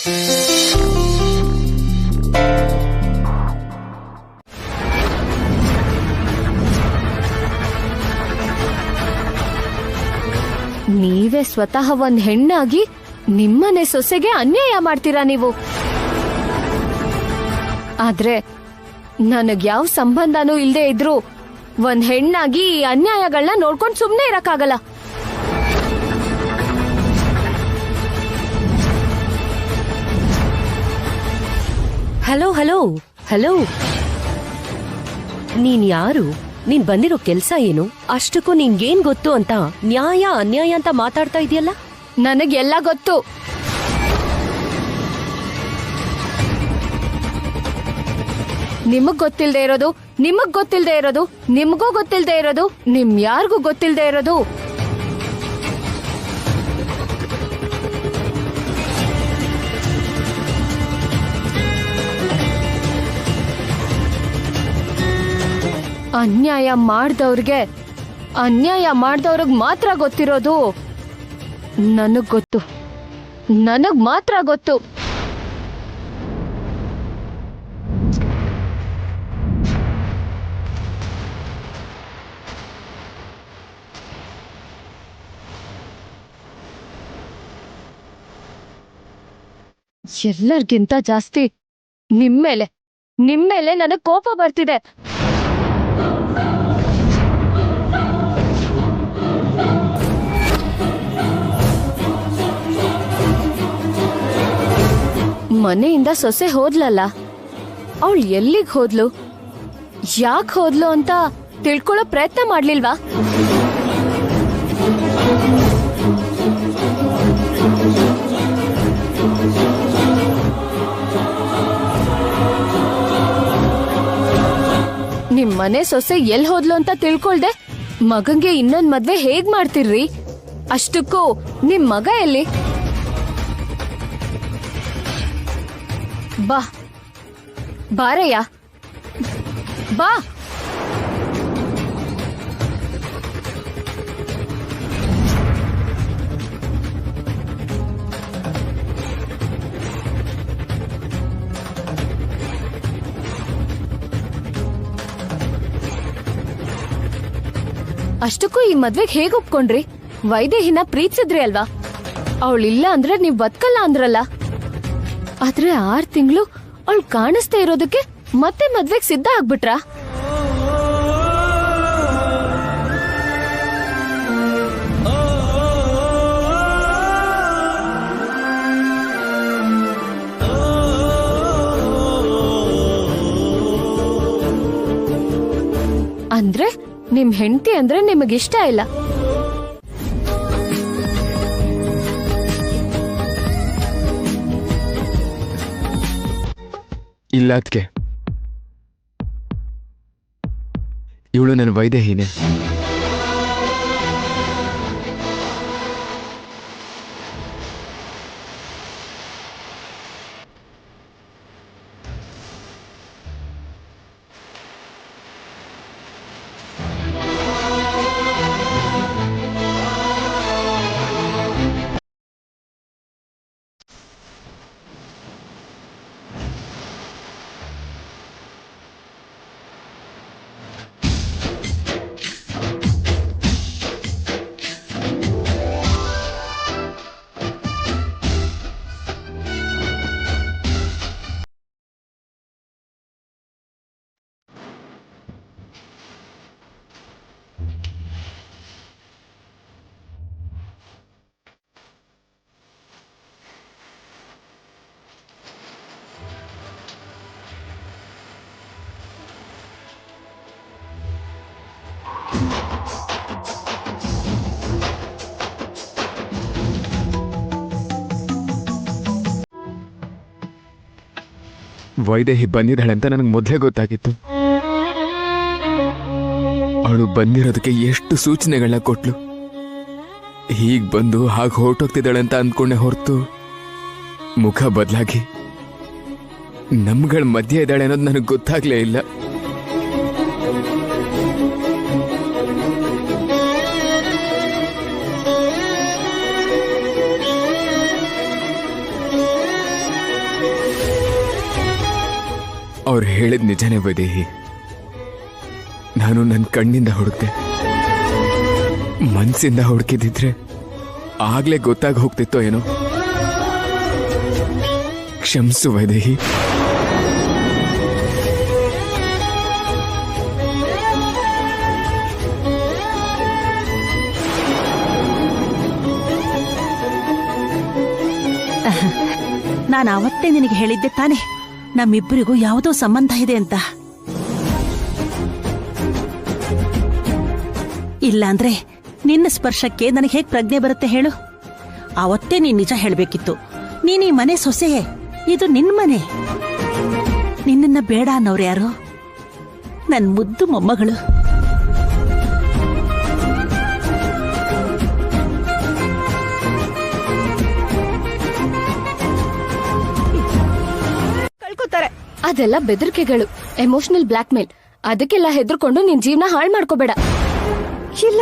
ನೀವೇ ಸ್ವತಃ ಒಂದ್ ಹೆಣ್ಣಾಗಿ ನಿಮ್ಮನೆ ಸೊಸೆಗೆ ಅನ್ಯಾಯ ಮಾಡ್ತೀರಾ ನೀವು. ಆದ್ರೆ ನನಗ್ ಯಾವ ಸಂಬಂಧನೂ ಇಲ್ದೇ ಇದ್ರು ಒಂದ್ ಹೆಣ್ಣಾಗಿ ಈ ಅನ್ಯಾಯಗಳನ್ನ ನೋಡ್ಕೊಂಡ್ ಸುಮ್ನೆ ಇರಕ್ಕಾಗಲ್ಲ. ಹಲೋ ಹಲೋ ಹಲೋ, ನೀನ್ ಯಾರು? ನೀನ್ ಬಂದಿರೋ ಕೆಲ್ಸ ಏನು? ಅಷ್ಟಕ್ಕೂ ನಿನ್ಗೇನ್ ಗೊತ್ತು ಅಂತ ನ್ಯಾಯ ಅನ್ಯಾಯ ಅಂತ ಮಾತಾಡ್ತಾ ಇದೆಯಲ್ಲ? ನನಗೆಲ್ಲ ಗೊತ್ತು. ನಿಮಗ್ ಗೊತ್ತಿಲ್ದೇ ಇರೋದು, ನಿಮಗ್ ಗೊತ್ತಿಲ್ದೇ ಇರೋದು, ನಿಮ್ಗೂ ಗೊತ್ತಿಲ್ದೇ ಇರೋದು, ನಿಮ್ ಯಾರಿಗೂ ಗೊತ್ತಿಲ್ದೇ ಇರೋದು. ಅನ್ಯಾಯ ಮಾಡ್ದವ್ರಿಗೆ ಮಾತ್ರ ಗೊತ್ತಿರೋದು. ನನಗ್ ಗೊತ್ತು, ನನಗ್ ಮಾತ್ರ ಗೊತ್ತು. ಎಲ್ಲರಿಗಿಂತ ಜಾಸ್ತಿ ನಿಮ್ಮೇಲೆ ನನಗ್ ಕೋಪ ಬರ್ತಿದೆ. ಮನೆಯಿಂದ ಸೊಸೆ ಹೋದ್ಲಲ್ಲ, ಅವಳು ಎಲ್ಲಿಗ್ ಹೋದ್ಲು, ಯಾಕೆ ಹೋದ್ಲು ಅಂತ ತಿಳ್ಕೊಳ್ಳೋ ಪ್ರಯತ್ನ ಮಾಡ್ಲಿಲ್ವಾ? ನಿಮ್ ಮನೆ ಸೊಸೆ ಎಲ್ ಹೋದ್ಲು ಅಂತ ತಿಳ್ಕೊಳ್ದೆ ಮಗಂಗೆ ಇನ್ನೊಂದ್ ಮದ್ವೆ ಹೇಗ್ ಮಾಡ್ತಿರ್ರಿ? ಅಷ್ಟಕ್ಕೂ ನಿಮ್ ಮಗ ಎಲ್ಲಿ? ಬಾರಯ್ಯ, ಬಾ. ಅಷ್ಟಕ್ಕೂ ಈ ಮದ್ವೆಗ್ ಹೇಗ್ ಒಪ್ಕೊಂಡ್ರಿ? ವೈದೇಹಿನ ಪ್ರೀತಿಸಿದ್ರಿ ಅಲ್ವಾ? ಅವಳಿಲ್ಲ ಅಂದ್ರೆ ನೀವ್ ಬದುಕಲ್ಲ ಅಂದ್ರಲ್ಲ. ಆದ್ರೆ 6 ತಿಂಗಳು ಅವಳು ಕಾಣಿಸ್ತಾ ಇರೋದಕ್ಕೆ ಮತ್ತೆ ಮದ್ವೆಗ್ ಸಿದ್ಧ ಆಗ್ಬಿಟ್ರ? ಅಂದ್ರೆ ನಿಮ್ ಹೆಂಡತಿ ಅಂದ್ರೆ ನಿಮಗಿಷ್ಟ ಇಲ್ಲ? ಇಲ್ಲ ಅದ್ಕೆ, ಇವಳು ನನ್ನ ವೈದೇಹಿನೇ. ವೈದೇಹಿ ಬಂದಿದ್ದಾಳೆ ಅಂತ ನನಗೆ ಮೊದಲೇ ಗೊತ್ತಾಗಿತ್ತು. ಅವಳು ಬಂದಿರೋದಕ್ಕೆ ಎಷ್ಟು ಸೂಚನೆಗಳನ್ನ ಕೊಟ್ಲು. ಹೀಗ್ ಬಂದು ಹಾಗೆ ಹೊರಟೋಗ್ತಿದ್ದಾಳೆ ಅಂತ ಅಂದ್ಕೊಂಡೆ ಹೊರತು ಮುಖ ಬದಲಾಗಿ ನಮ್ಗಳ ಮಧ್ಯೆ ಇದ್ದಾಳೆ ಅನ್ನೋದು ನನಗೆ ಗೊತ್ತಾಗ್ಲೇ ಇಲ್ಲ. ಅವ್ರು ಹೇಳಿದ ನಿಜನೇ ವೈದೇಹಿ. ನಾನು ನನ್ನ ಕಣ್ಣಿಂದ ಹುಡುಕ್ದೆ, ಮನ್ಸಿಂದ ಹುಡುಕಿದಿದ್ರೆ ಆಗ್ಲೇ ಗೊತ್ತಾಗಿ ಹೋಗ್ತಿತ್ತೋ ಏನೋ. ಕ್ಷಮಿಸು ವೈದೇಹಿ. ನಾನು ಅವತ್ತೇ ನಿನಗೆ ಹೇಳಿದ್ದೆ ತಾನೆ, ನಮ್ಮಿಬ್ಬರಿಗೂ ಯಾವುದೋ ಸಂಬಂಧ ಇದೆ ಅಂತ. ಇಲ್ಲಾಂದ್ರೆ ನಿನ್ನ ಸ್ಪರ್ಶಕ್ಕೆ ನನಗೆ ಹೇಗ್ ಪ್ರಜ್ಞೆ ಬರುತ್ತೆ ಹೇಳು? ಅವತ್ತೇ ನೀನ್ ನಿಜ ಹೇಳ್ಬೇಕಿತ್ತು. ನೀನ್ ಈ ಮನೆ ಸೊಸೆಯೇ, ಇದು ನಿನ್ ಮನೆ. ನಿನ್ನನ್ನ ಬೇಡ ಅನ್ನೋರು ಯಾರು? ನನ್ ಮುದ್ದು ಮೊಮ್ಮಗಳು. ಕಳ್ಕೊತಾರೆ. ಅದೆಲ್ಲ ಬೆದರಿಕೆಗಳು, ಎಮೋಷನಲ್ ಬ್ಲಾಕ್ ಮೇಲ್. ಅದಕ್ಕೆಲ್ಲ ಹೆದರ್ಕೊಂಡು ನಿನ್ ಜೀವನ ಹಾಳು ಮಾಡ್ಕೋಬೇಡ. ಇಲ್ಲ,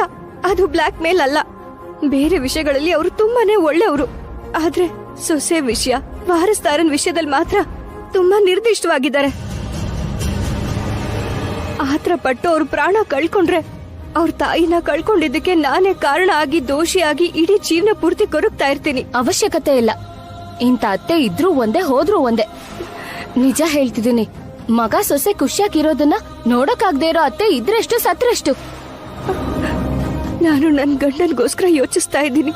ಅದು ಬ್ಲಾಕ್ ಮೇಲ್ ಅಲ್ಲ. ಬೇರೆ ವಿಷಯಗಳಲ್ಲಿ ಅವರು ತುಂಬಾನೇ ಒಳ್ಳೆಯವರು. ಆದ್ರೆ ಸೊಸೆ ವಿಷಯ, ವಾರಸ್ದಾರನ್ ವಿಷಯದಲ್ಲಿ ಮಾತ್ರ ತುಂಬಾ ನಿರ್ದಿಷ್ಟವಾಗಿದ್ದಾರೆ. ಆತರ ಪಟ್ಟು ಅವ್ರ ಪ್ರಾಣ ಕಳ್ಕೊಂಡ್ರೆ ಅವ್ರ ತಾಯಿನ ಕಳ್ಕೊಂಡಿದ್ದಕ್ಕೆ ನಾನೇ ಕಾರಣ ಆಗಿ, ದೋಷಿಯಾಗಿ ಇಡೀ ಜೀವನ ಪೂರ್ತಿ ಕೊರಗ್ತಾ ಇರ್ತೀನಿ. ಅವಶ್ಯಕತೆ ಇಲ್ಲ. ಇಂಥ ಅತ್ತೆ ಇದ್ರೂ ಒಂದೇ, ಹೋದ್ರೂ ಒಂದೇ. ನಿಜ ಹೇಳ್ತಿದ್ದೀನಿ, ಮಗ ಸೊಸೆ ಖುಷಿಯಾಗಿರೋದನ್ನ ನೋಡಕ್ಕಾಗ್ದೇ ಇರೋ ಅತ್ತೆ ಇದ್ರೆಷ್ಟು ಸತ್ರೆಷ್ಟು. ನಾನು ನನ್ ಗಂಡನ್ಗೋಸ್ಕರ ಯೋಚಿಸ್ತಾ ಇದ್ದೀನಿ.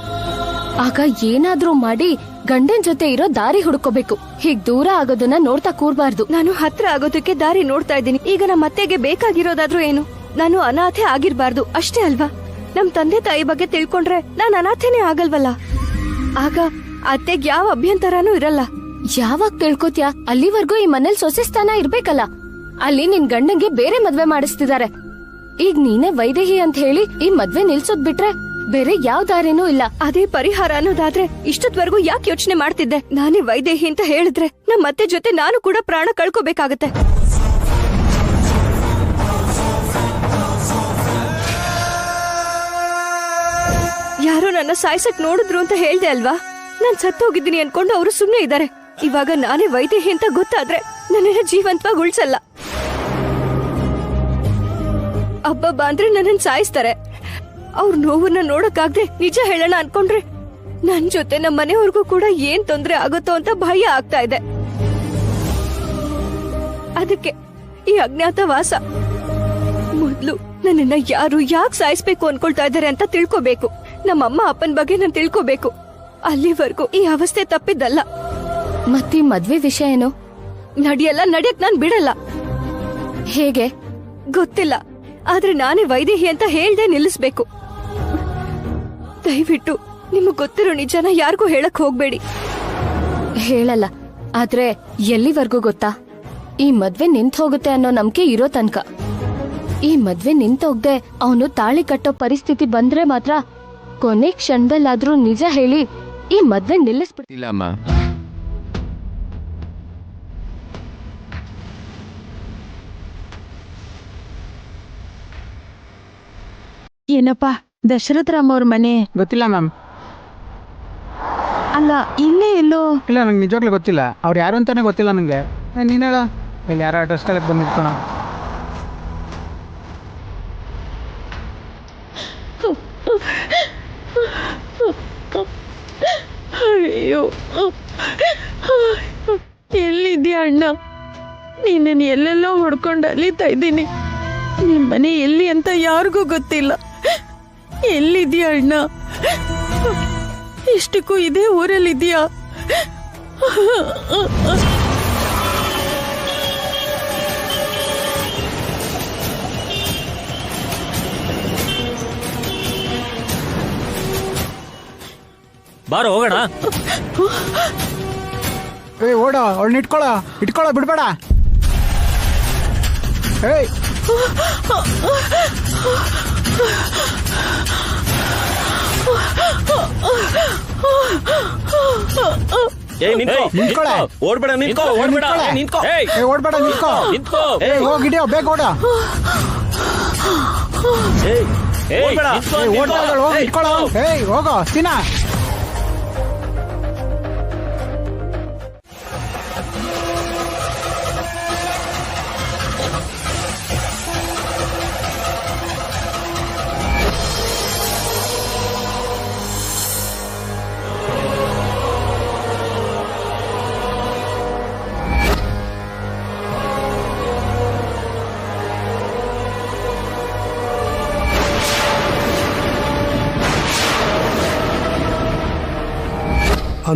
ಆಗ ಏನಾದ್ರೂ ಮಾಡಿ ಗಂಡನ್ ಜೊತೆ ಇರೋ ದಾರಿ ಹುಡ್ಕೋಬೇಕು. ಹೀಗ್ ದೂರ ಆಗೋದನ್ನ ನೋಡ್ತಾ ಕೂರ್ಬಾರ್ದು. ನಾನು ಹತ್ರ ಆಗೋದಕ್ಕೆ ದಾರಿ ನೋಡ್ತಾ ಇದ್ದೀನಿ. ಈಗ ನಮ್ಮ ಅತ್ತೆಗೆ ಬೇಕಾಗಿರೋದಾದ್ರೂ ಏನು? ನಾನು ಅನಾಥೆ ಆಗಿರ್ಬಾರ್ದು, ಅಷ್ಟೇ ಅಲ್ವಾ? ನಮ್ ತಂದೆ ತಾಯಿ ಬಗ್ಗೆ ತಿಳ್ಕೊಂಡ್ರೆ ನಾನ್ ಅನಾಥೆನೇ ಆಗಲ್ವಲ್ಲ. ಆಗ ಅತ್ತೆಗ್ ಯಾವ ಅಭ್ಯಂತರನೂ ಇರಲ್ಲ. ಯಾವಾಗ ತಿಳ್ಕೊತ್ಯಾ? ಅಲ್ಲಿವರೆಗೂ ಈ ಮನೇಲಿ ಸೊಸೆ ಸ್ಥಾನ ಇರ್ಬೇಕಲ್ಲ. ಅಲ್ಲಿ ನಿನ್ ಗಂಡಂಗೆ ಬೇರೆ ಮದ್ವೆ ಮಾಡಿಸ್ತಿದ್ದಾರೆ. ಈಗ ನೀನೇ ವೈದೇಹಿ ಅಂತ ಹೇಳಿ ಈ ಮದ್ವೆ ನಿಲ್ಸೋದ್ ಬಿಟ್ರೆ ಬೇರೆ ಯಾವ ದಾರಿನೂ ಇಲ್ಲ. ಅದೇ ಪರಿಹಾರ ಅನ್ನೋದಾದ್ರೆ ಇಷ್ಟೊತ್ವರೆಗೂ ಯಾಕೆ ಯೋಚನೆ ಮಾಡ್ತಿದ್ದೆ? ನಾನೇ ವೈದೇಹಿ ಅಂತ ಹೇಳಿದ್ರೆ ನಮ್ಮ ಅತ್ತೆ ಜೊತೆ ನಾನು ಕೂಡ ಪ್ರಾಣ ಕಳ್ಕೋಬೇಕಾಗತ್ತೆ. ಯಾರೋ ನನ್ನ ಸಾಯ್ಸಕ್ ನೋಡಿದ್ರು ಅಂತ ಹೇಳ್ದೆ ಅಲ್ವಾ? ನಾನ್ ಸತ್ತೋಗಿದ್ದೀನಿ ಅನ್ಕೊಂಡು ಅವರು ಸುಮ್ನೆ ಇದ್ದಾರೆ. ಇವಾಗ ನಾನೇ ವೈದೇಹಿ ಅಂತ ಗೊತ್ತಾದ್ರೆ ನನ್ನನ್ನ ಜೀವಂತವಾಗಿ ಉಳ್ಸಲ್ಲ. ಅಬ್ಬಬ್ಬ ಅಂದ್ರೆ ನನ್ನನ್ ಸಾಯಿಸ್ತಾರೆ. ಅವ್ರ ನೋವನ್ನ ನೋಡಕ್ಕಾಗ್ದೆ ನಿಜ ಹೇಳೋಣ ಅನ್ಕೊಂಡ್ರೆ ನನ್ ಜೊತೆ ನಮ್ಮ ಮನೆಯವ್ರಿಗೂ ಕೂಡ ಏನ್ ತೊಂದ್ರೆ ಆಗುತ್ತೋ ಅಂತ ಭಯ ಆಗ್ತಾ ಇದೆ. ಅದಕ್ಕೆ ಈ ಅಜ್ಞಾತವಾಸ. ಮೊದ್ಲು ನನ್ನನ್ನ ಯಾರು ಯಾಕೆ ಸಾಯಿಸ್ಬೇಕು ಅನ್ಕೊಳ್ತಾ ಇದ್ದಾರೆ ಅಂತ ತಿಳ್ಕೋಬೇಕು. ನಮ್ಮಮ್ಮ ಅಪ್ಪನ ಬಗ್ಗೆ ನಾನು ತಿಳ್ಕೋಬೇಕು. ಅಲ್ಲಿವರೆಗೂ ಈ ಅವಸ್ಥೆ ತಪ್ಪಿದ್ದಲ್ಲ. ಮತ್ತೀ ಮದ್ವೆ ವಿಷಯ ಏನು? ನಡಿಯಲ್ಲ, ನಡಿಯಕ್ ನಾನ್ ಬಿಡಲ್ಲ. ಹೇಗೆ ಗೊತ್ತಿಲ್ಲ, ಆದ್ರೆ ನಾನೇ ವೈದೇಹಿ ಅಂತ ಹೇಳ್ದೆ ನಿಲ್ಲಿಸ್ಬೇಕು. ದಯವಿಟ್ಟು ನಿಮಗ್ ಗೊತ್ತಿರೋ ನಿಜನ ಯಾರಿಗೂ ಹೇಳಕ್ ಹೋಗ್ಬೇಡಿ. ಹೇಳಲ್ಲ, ಆದ್ರೆ ಎಲ್ಲಿವರೆಗೂ ಗೊತ್ತಾ? ಈ ಮದ್ವೆ ನಿಂತ್ ಹೋಗುತ್ತೆ ಅನ್ನೋ ನಂಬಿಕೆ ಇರೋ ತನಕ. ಈ ಮದ್ವೆ ನಿಂತೋಗ್ದೆ ಅವನು ತಾಳಿ ಕಟ್ಟೋ ಪರಿಸ್ಥಿತಿ ಬಂದ್ರೆ ಮಾತ್ರ ಕೊನೆ ಕ್ಷಣದಲ್ಲಾದ್ರೂ ನಿಜ ಹೇಳಿ ಈ ಮದ್ವೆ ನಿಲ್ಲಿಸ್ಬಿಡ್ತೀನಿ. ಇಲ್ಲ ಅಮ್ಮ, ಏನಪ್ಪಾ, ದಶರಥ ರಾಮ್ ಅವ್ರ ಮನೆ? ಗೊತ್ತಿಲ್ಲ ಮ್ಯಾಮ್. ಅಲ್ಲ, ಇಲ್ಲೇ ಎಲ್ಲೋ. ಇಲ್ಲ, ನಂಗೆ ನಿಜವಾಗ್ಲೂ ಗೊತ್ತಿಲ್ಲ. ಅವ್ರು ಯಾರು ಅಂತಾನೆ ಗೊತ್ತಿಲ್ಲ ನನಗೆ. ನೀನು ಹೇಳ, ಇಲ್ಲಿ ಯಾರೋ ಡ್ರೆಸ್ ಕಲೆಕ್ಟ್ ಬಂದಿರ್ತಾನ. ಅಯ್ಯೋ, ಎಲ್ಲಿದ್ಯಾ ಅಣ್ಣ? ನೀನನ್ನು ಎಲ್ಲೆಲ್ಲೋ ಹೊಡ್ಕೊಂಡು ಅಲಿತಾ ಇದ್ದೀನಿ. ನಿಮ್ಮ ಮನೆ ಎಲ್ಲಿ ಅಂತ ಯಾರಿಗೂ ಗೊತ್ತಿಲ್ಲ. ಎಲ್ಲಿದ್ಯಾ ಅಣ್ಣ? ಇಷ್ಟಕ್ಕೂ ಇದೇ ಊರಲ್ಲಿದ್ಯಾ? ಬಾರೋ ಹೋಗೋಣ. ಓಡ, ಅವಳನ್ನ ಇಟ್ಕೊಳ್ಳೋ ಬಿಡ್ಬೇಡ. ಏಯ್, ನಿಂತ್ಕೊಳ್ಳ, ಓಡ್ಬೇಡ, ನಿಂತ್ಕೋ, ಓಡ್ಬೇಡ, ನಿಂತ್ಕೋ, ಓಡ್ಬೇಡ, ನಿಂತ್ಕೋ, ನಿಂತ್ಕೋ, ಹೋಗಿದ್ಯೋ, ಬೇಗ ಓಡ. ಇಟ್ಕೊಳ್ಳೋ. ಏಯ್, ಹೋಗೋ ಸೀನಾ.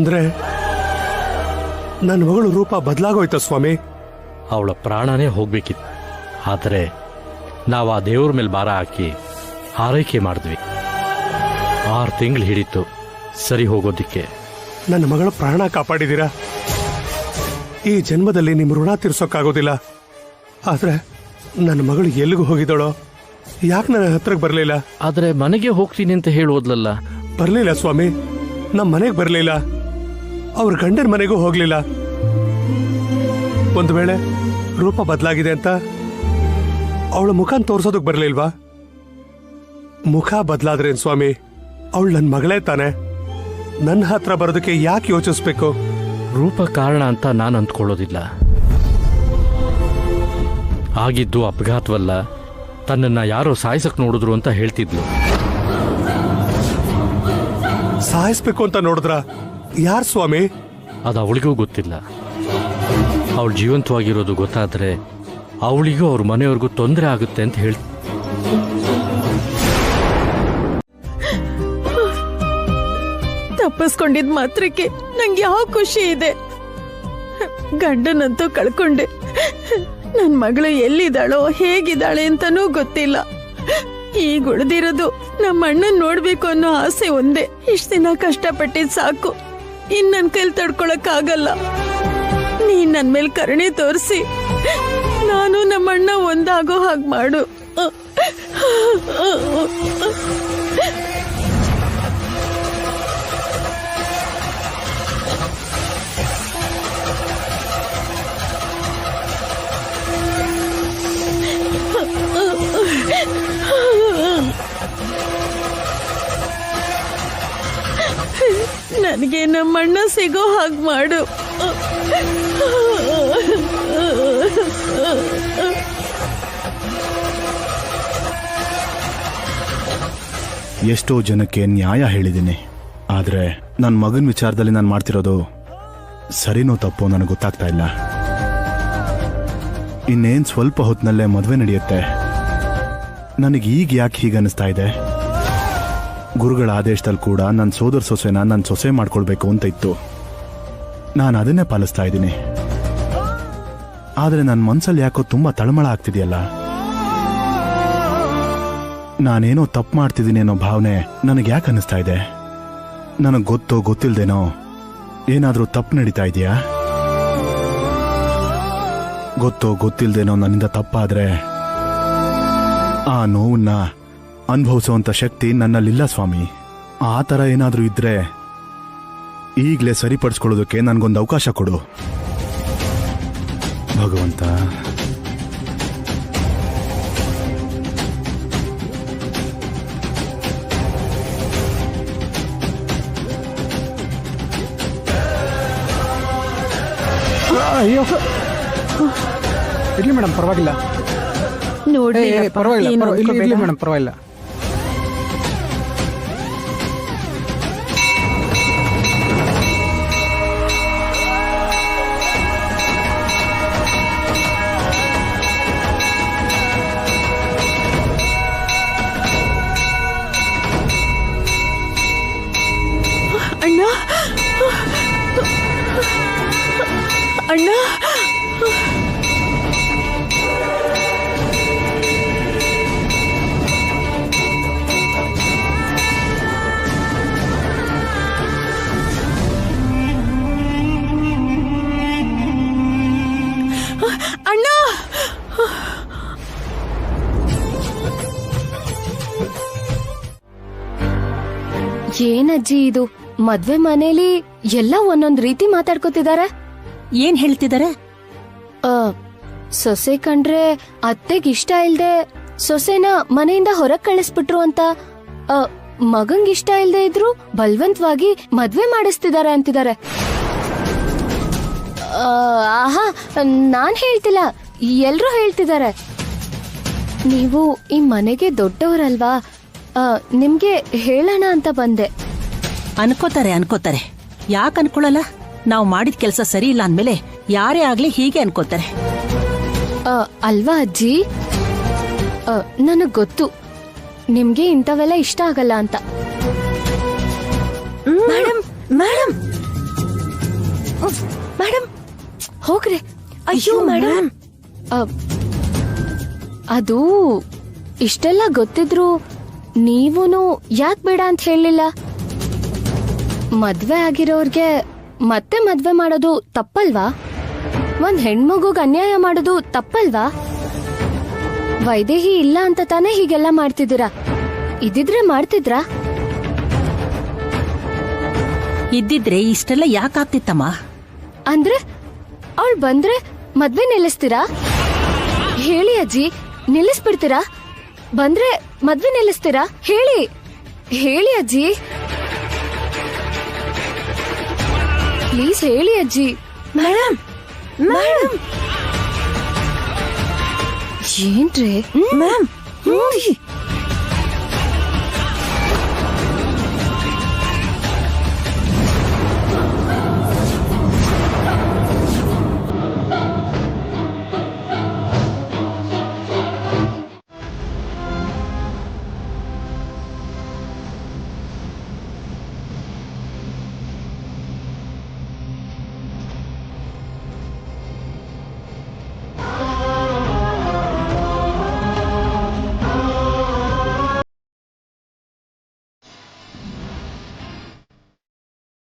ಅಂದ್ರೆ ನನ್ನ ಮಗಳು ರೂಪ ಬದಲಾಗೋಯ್ತ ಸ್ವಾಮಿ? ಅವಳ ಪ್ರಾಣನೇ ಹೋಗ್ಬೇಕಿತ್ತು. ಆದರೆ ನಾವು ಆ ದೇವ್ರ ಮೇಲೆ ಭಾರ ಹಾಕಿ ಆರೈಕೆ ಮಾಡಿದ್ವಿ. 6 ತಿಂಗಳು ಹಿಡಿತು ಸರಿ ಹೋಗೋದಿಕ್ಕೆ. ನನ್ನ ಮಗಳ ಪ್ರಾಣ ಕಾಪಾಡಿದೀರಾ. ಈ ಜನ್ಮದಲ್ಲಿ ನಿಮ್ಮ ಋಣ ತೀರ್ಸೋಕ್ಕಾಗೋದಿಲ್ಲ. ಆದ್ರೆ ನನ್ನ ಮಗಳು ಎಲ್ಲಿಗೂ ಹೋಗಿದ್ದಾಳೋ? ಯಾಕೆ ನನ್ನ ಹತ್ರಕ್ಕೆ ಬರಲಿಲ್ಲ? ಆದರೆ ಮನೆಗೆ ಹೋಗ್ತೀನಿ ಅಂತ ಹೇಳೋದ್ಲಲ್ಲ. ಬರಲಿಲ್ಲ ಸ್ವಾಮಿ, ನಮ್ಮ ಮನೆಗೆ ಬರಲಿಲ್ಲ. ಅವ್ರ ಗಂಡನ ಮನೆಗೂ ಹೋಗ್ಲಿಲ್ಲ. ಒಂದು ವೇಳೆ ರೂಪ ಬದಲಾಗಿದೆ ಅಂತ ಅವಳ ಮುಖನ ತೋರ್ಸೋದಕ್ ಬರಲಿಲ್ವಾ? ಮುಖ ಬದಲಾದ್ರೇನ್ ಸ್ವಾಮಿ, ಅವಳು ನನ್ನ ಮಗಳೇ ತಾನೆ. ನನ್ನ ಹತ್ರ ಬರೋದಕ್ಕೆ ಯಾಕೆ ಯೋಚಿಸ್ಬೇಕು? ರೂಪ ಕಾರಣ ಅಂತ ನಾನು ಅಂದ್ಕೊಳ್ಳೋದಿಲ್ಲ. ಆಗಿದ್ದು ಅಪಘಾತವಲ್ಲ, ತನ್ನನ್ನ ಯಾರೋ ಸಾಯಿಸಕ್ ನೋಡಿದ್ರು ಅಂತ ಹೇಳ್ತಿದ್ಲು. ಸಾಯಿಸ್ಬೇಕು ಅಂತ ನೋಡಿದ್ರ? ಯಾರ್ ಸ್ವಾಮಿ? ಅದು ಅವಳಿಗೂ ಗೊತ್ತಿಲ್ಲ. ಅವಳು ಜೀವಂತವಾಗಿರೋದು ಗೊತ್ತಾದ್ರೆ ಅವಳಿಗೂ ಅವ್ರ ಮನೆಯವ್ರಿಗೂ ತೊಂದರೆ ಆಗುತ್ತೆ ಅಂತ ಹೇಳ್. ತಪ್ಪಿಸ್ಕೊಂಡಿದ್ ಮಾತ್ರಕ್ಕೆ ನಂಗೆ ಯಾವ ಖುಷಿ ಇದೆ? ಗಂಡನಂತೂ ಕಳ್ಕೊಂಡೆ. ನನ್ ಮಗಳು ಎಲ್ಲಿದ್ದಾಳೋ ಹೇಗಿದ್ದಾಳೆ ಅಂತಾನೂ ಗೊತ್ತಿಲ್ಲ. ಈಗ ಉಳಿದಿರೋದು ನಮ್ಮ ಅಣ್ಣನ್ ನೋಡ್ಬೇಕು ಅನ್ನೋ ಆಸೆ ಒಂದೇ. ಇಷ್ಟ ದಿನ ಕಷ್ಟಪಟ್ಟಿದ್ ಸಾಕು, ಇನ್ ನನ್ ಕೈಲಿ ತಡ್ಕೊಳಕ್ ಆಗಲ್ಲ. ನೀನ್ ನನ್ ಮೇಲೆ ಕರುಣೆ ತೋರಿಸಿ ನಾನು ನಮ್ಮ ಅಣ್ಣ ಒಂದಾಗೋ ಹಾಗೆ ಮಾಡು. ನನಗೆ ನಮ್ಮ ಅಣ್ಣ ಸಿಗೋ ಹಾಗೆ ಮಾಡು. ಎಷ್ಟೋ ಜನಕ್ಕೆ ನ್ಯಾಯ ಹೇಳಿದ್ದೀನಿ, ಆದರೆ ನನ್ನ ಮಗನ ವಿಚಾರದಲ್ಲಿ ನಾನು ಮಾಡ್ತಿರೋದು ಸರಿನೋ ತಪ್ಪೋ ನನಗೆ ಗೊತ್ತಾಗ್ತಾ ಇಲ್ಲ. ಇನ್ನೇನು ಸ್ವಲ್ಪ ಹೊತ್ತಿನಲ್ಲೇ ಮದುವೆ ನಡೆಯುತ್ತೆ. ನನಗೆ ಈಗ ಯಾಕೆ ಹೀಗೆ ಅನಿಸ್ತಾ ಇದೆ? ಗುರುಗಳ ಆದೇಶದಲ್ಲಿ ಕೂಡ ನನ್ನ ಸೋದರ ಸೊಸೆನ ನನ್ನ ಸೊಸೆ ಮಾಡ್ಕೊಳ್ಬೇಕು ಅಂತ ಇತ್ತು. ನಾನು ಅದನ್ನೇ ಪಾಲಿಸ್ತಾ ಇದ್ದೀನಿ. ಆದರೆ ನನ್ನ ಮನಸ್ಸಲ್ಲಿ ಯಾಕೋ ತುಂಬ ತಳಮಳ ಆಗ್ತಿದೆಯಲ್ಲ. ನಾನೇನೋ ತಪ್ಪು ಮಾಡ್ತಿದ್ದೀನಿ ಅನ್ನೋ ಭಾವನೆ ನನಗೆ ಯಾಕೆ ಅನ್ನಿಸ್ತಾ ಇದೆ? ನನಗೆ ಗೊತ್ತೋ ಗೊತ್ತಿಲ್ದೇನೋ ಏನಾದರೂ ತಪ್ಪು ನಡೀತಾ ಇದೆಯಾ? ಗೊತ್ತೋ ಗೊತ್ತಿಲ್ದೇನೋ ನನ್ನಿಂದ ತಪ್ಪಾದ್ರೆ ಆ ನೋವನ್ನ ಅನುಭವಿಸುವಂತ ಶಕ್ತಿ ನನ್ನಲ್ಲಿಲ್ಲ ಸ್ವಾಮಿ. ಆ ಥರ ಏನಾದರೂ ಇದ್ರೆ ಈಗಲೇ ಸರಿಪಡಿಸ್ಕೊಳ್ಳೋದಕ್ಕೆ ನನಗೊಂದು ಅವಕಾಶ ಕೊಡು ಭಗವಂತ. ಅಯ್ಯೋ, ಇರ್ಲಿ ಮೇಡಮ್, ಪರವಾಗಿಲ್ಲ. ನೋಡಿ ಪರವಾಗಿಲ್ಲ, ಇರ್ಲಿ ಮೇಡಮ್, ಪರವಾಗಿಲ್ಲ. ಅಣ್ಣ, ಅಣ್ಣ, ಅಣ್ಣ. ಏನಜ್ಜಿ ಇದು? ಮದ್ವೆ ಮನೇಲಿ ಎಲ್ಲ ಒಂದೊಂದ್ ರೀತಿ ಮಾತಾಡ್ಕೋತಿದಾರೆ. ಏನ್ ಹೇಳ್ತಿದಾರೆ? ಸೊಸೆ ಕಂಡ್ರೆ ಅತ್ತೆಗ್ ಇಷ್ಟ ಇಲ್ದೆ ಸೊಸೆನ ಮನೆಯಿಂದ ಹೊರಗ್ ಕಳಿಸ್ಬಿಟ್ರು ಅಂತ, ಮಗಂಗ್ ಇಷ್ಟ ಇಲ್ದೆ ಇದ್ರು ಬಲವಂತವಾಗಿ ಮದ್ವೆ ಮಾಡಿಸ್ತಿದಾರೆ ಅಂತಿದ್ದಾರೆ. ಆಹಾ, ನಾನ್ ಹೇಳ್ತಿಲ್ಲ, ಎಲ್ರೂ ಹೇಳ್ತಿದ್ದಾರೆ. ನೀವು ಈ ಮನೆಗೆ ದೊಡ್ಡವರಲ್ವಾ, ನಿಮ್ಗೆ ಹೇಳೋಣ ಅಂತ ಬಂದೆ. ಅನ್ಕೋತಾರೆ. ಯಾಕೆ ಅನ್ಕೊಳಲ್ಲ? ನಾವು ಮಾಡಿದ ಕೆಲಸ ಸರಿ ಇಲ್ಲ ಅಂದ್ಮೇಲೆ ಯಾರೇ ಆಗ್ಲಿ ಹೀಗೆ ಅನ್ಕೋತಾರೆ. ಅಲ್ವಾ ಅಜ್ಜಿ? ನನಗ್ ಗೊತ್ತು ನಿಮ್ಗೆ ಇಂಥವೆಲ್ಲ ಇಷ್ಟ ಆಗಲ್ಲ ಅಂತ. ಮೇಡಮ್, ಮೇಡಮ್, ಮೇಡಮ್ ಹೋಗ್ರಿ. ಅಯ್ಯೋ ಮೇಡಮ್, ಅದು ಇಷ್ಟೆಲ್ಲ ಗೊತ್ತಿದ್ರು ನೀವೂನು ಯಾಕೆ ಬೇಡ ಅಂತ ಹೇಳಿಲ್ಲ? ಮದ್ವೆ ಆಗಿರೋರ್ಗೆ ಮತ್ತೆ ಮದ್ವೆ ಮಾಡೋದು ತಪ್ಪಲ್ವಾ? ಒಂದ್ ಹೆಣ್ಮಗುಗ್ ಅನ್ಯಾಯ ಮಾಡೋದು ತಪ್ಪಲ್ವಾ? ವೈದೇಹಿ ಇಲ್ಲ ಅಂತ ತಾನೇ ಹೀಗೆಲ್ಲ ಮಾಡ್ತಿದ್ದೀರಾ? ಇದಿದ್ರೆ ಮಾಡ್ತಿದ್ರಾ? ಇದ್ದಿದ್ರೆ ಇಷ್ಟೆಲ್ಲ ಯಾಕಾಗ್ತಿತ್ತಮ್ಮ? ಅಂದ್ರೆ ಅವಳು ಬಂದ್ರೆ ಮದ್ವೆ ನಿಲ್ಲಿಸ್ತೀರಾ? ಹೇಳಿ ಅಜ್ಜಿ, ನಿಲ್ಲಿಸ್ಬಿಡ್ತೀರಾ? ಬಂದ್ರೆ ಮದ್ವೆ ನಿಲ್ಲಿಸ್ತೀರಾ? ಹೇಳಿ ಹೇಳಿ ಅಜ್ಜಿ, ಪ್ಲೀಸ್ ಹೇಳಿ ಅಜ್ಜಿ. ಮೇಡಮ್ ಮೇಡಮ್ ಏನ್ರಿ ಮ್ಯಾಮ್,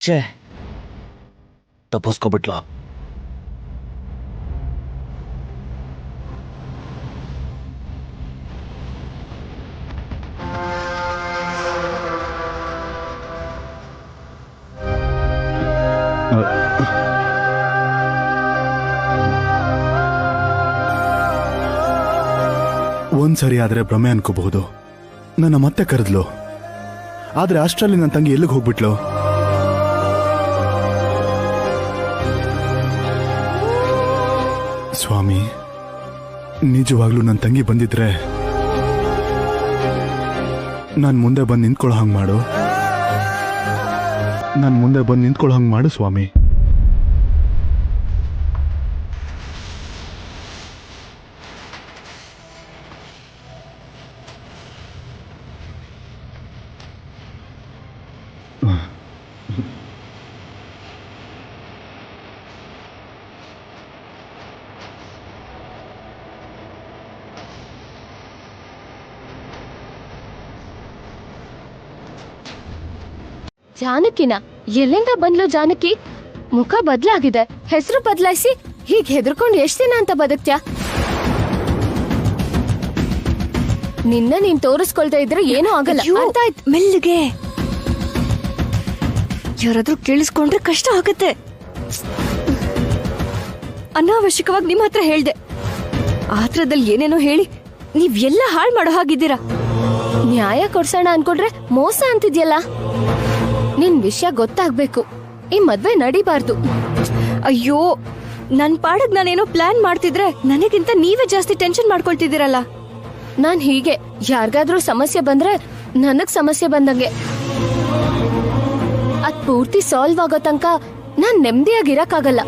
ಛೇ, ತಪ್ಪಿಸ್ಕೊಬಿಟ್ಲ. ಒಂದ್ಸರಿ ಆದ್ರೆ ಭ್ರಮೆ ಅನ್ಕೋಬಹುದು. ನನ್ನ ಮತ್ತೆ ಕರೆದ್ಲು, ಆದ್ರೆ ಅಷ್ಟರಲ್ಲಿ ನನ್ನ ತಂಗಿ ಎಲ್ಲಿಗೆ ಹೋಗ್ಬಿಟ್ಲು? ಸ್ವಾಮಿ, ನಿಜವಾಗ್ಲೂ ನನ್ನ ತಂಗಿ ಬಂದಿದ್ರೆ ನಾನು ಮುಂದೆ ಬಂದು ನಿಂತ್ಕೊಳ್ಳೋ ಹಂಗ್ ಮಾಡು. ನಾನು ಮುಂದೆ ಬಂದು ನಿಂತ್ಕೊಳ್ಳೋ ಹಂಗ್ ಮಾಡು ಸ್ವಾಮಿ. ಜಾನಕಿನ ಎಲ್ಲಿಂದ ಬಂದ್ಲು? ಜಾನಕಿ ಮುಖ ಬದ್ಲಾಗಿದೆ, ಹೆಸರು ಬದಲಾಯಿಸಿ ಹೀಗ್ ಹೆದರ್ಕೊಂಡು ಎಷ್ಟ್ ದಿನ ಅಂತ ಬದುಕ್ತ್ಯಾ? ನಿನ್ನ ನೀನ್ ತೋರಿಸ್ಕೊಳ್ತಾ ಇದ್ರೆ ಏನೂ ಆಗಲ್ಲ. ಅರ್ಥ ಆಯ್ತು? ಮೆಲ್ಲಿಗೆ, ಯಾರಾದ್ರೂ ಕೇಳಿಸ್ಕೊಂಡ್ರೆ ಕಷ್ಟ ಆಗತ್ತೆ. ಅನಾವಶ್ಯಕವಾಗಿ ನಿಮ್ಮ ಹತ್ರ ಹೇಳ್ದೆ. ಆತ್ರದಲ್ಲಿ ಏನೇನೋ ಹೇಳಿ ನೀವ್ ಎಲ್ಲ ಹಾಳು ಮಾಡೋ ಹಾಗಿದ್ದೀರಾ. ನ್ಯಾಯ ಕೊಡ್ಸೋಣ ಅನ್ಕೊಂಡ್ರೆ ಮೋಸ ಅಂತಿದ್ಯಲ್ಲ. ನಿನ್ ವಿಷಯ ಗೊತ್ತಾಗ್ಬೇಕು, ಈ ಮದ್ವೆ ನಡಿಬಾರ್ದು. ಅಯ್ಯೋ, ನನ್ ಪಾಡಕ್ ನಾನೇನೋ ಪ್ಲಾನ್ ಮಾಡ್ತಿದ್ರೆ ನನಗಿಂತ ನೀವೇ ಜಾಸ್ತಿ ಟೆನ್ಷನ್ ಮಾಡ್ಕೊಳ್ತಿದ್ದೀರಲ್ಲ. ನಾನ್ ಹೀಗೆ ಯಾರಿಗಾದ್ರೂ ಸಮಸ್ಯೆ ಬಂದ್ರೆ ನನಗ್ ಸಮಸ್ಯೆ ಬಂದಂಗೆ. ಅದ್ ಪೂರ್ತಿ ಸಾಲ್ವ್ ಆಗೋ ತನಕ ನಾನ್ ನೆಮ್ಮದಿಯಾಗಿರಕ್ಕಾಗಲ್ಲ.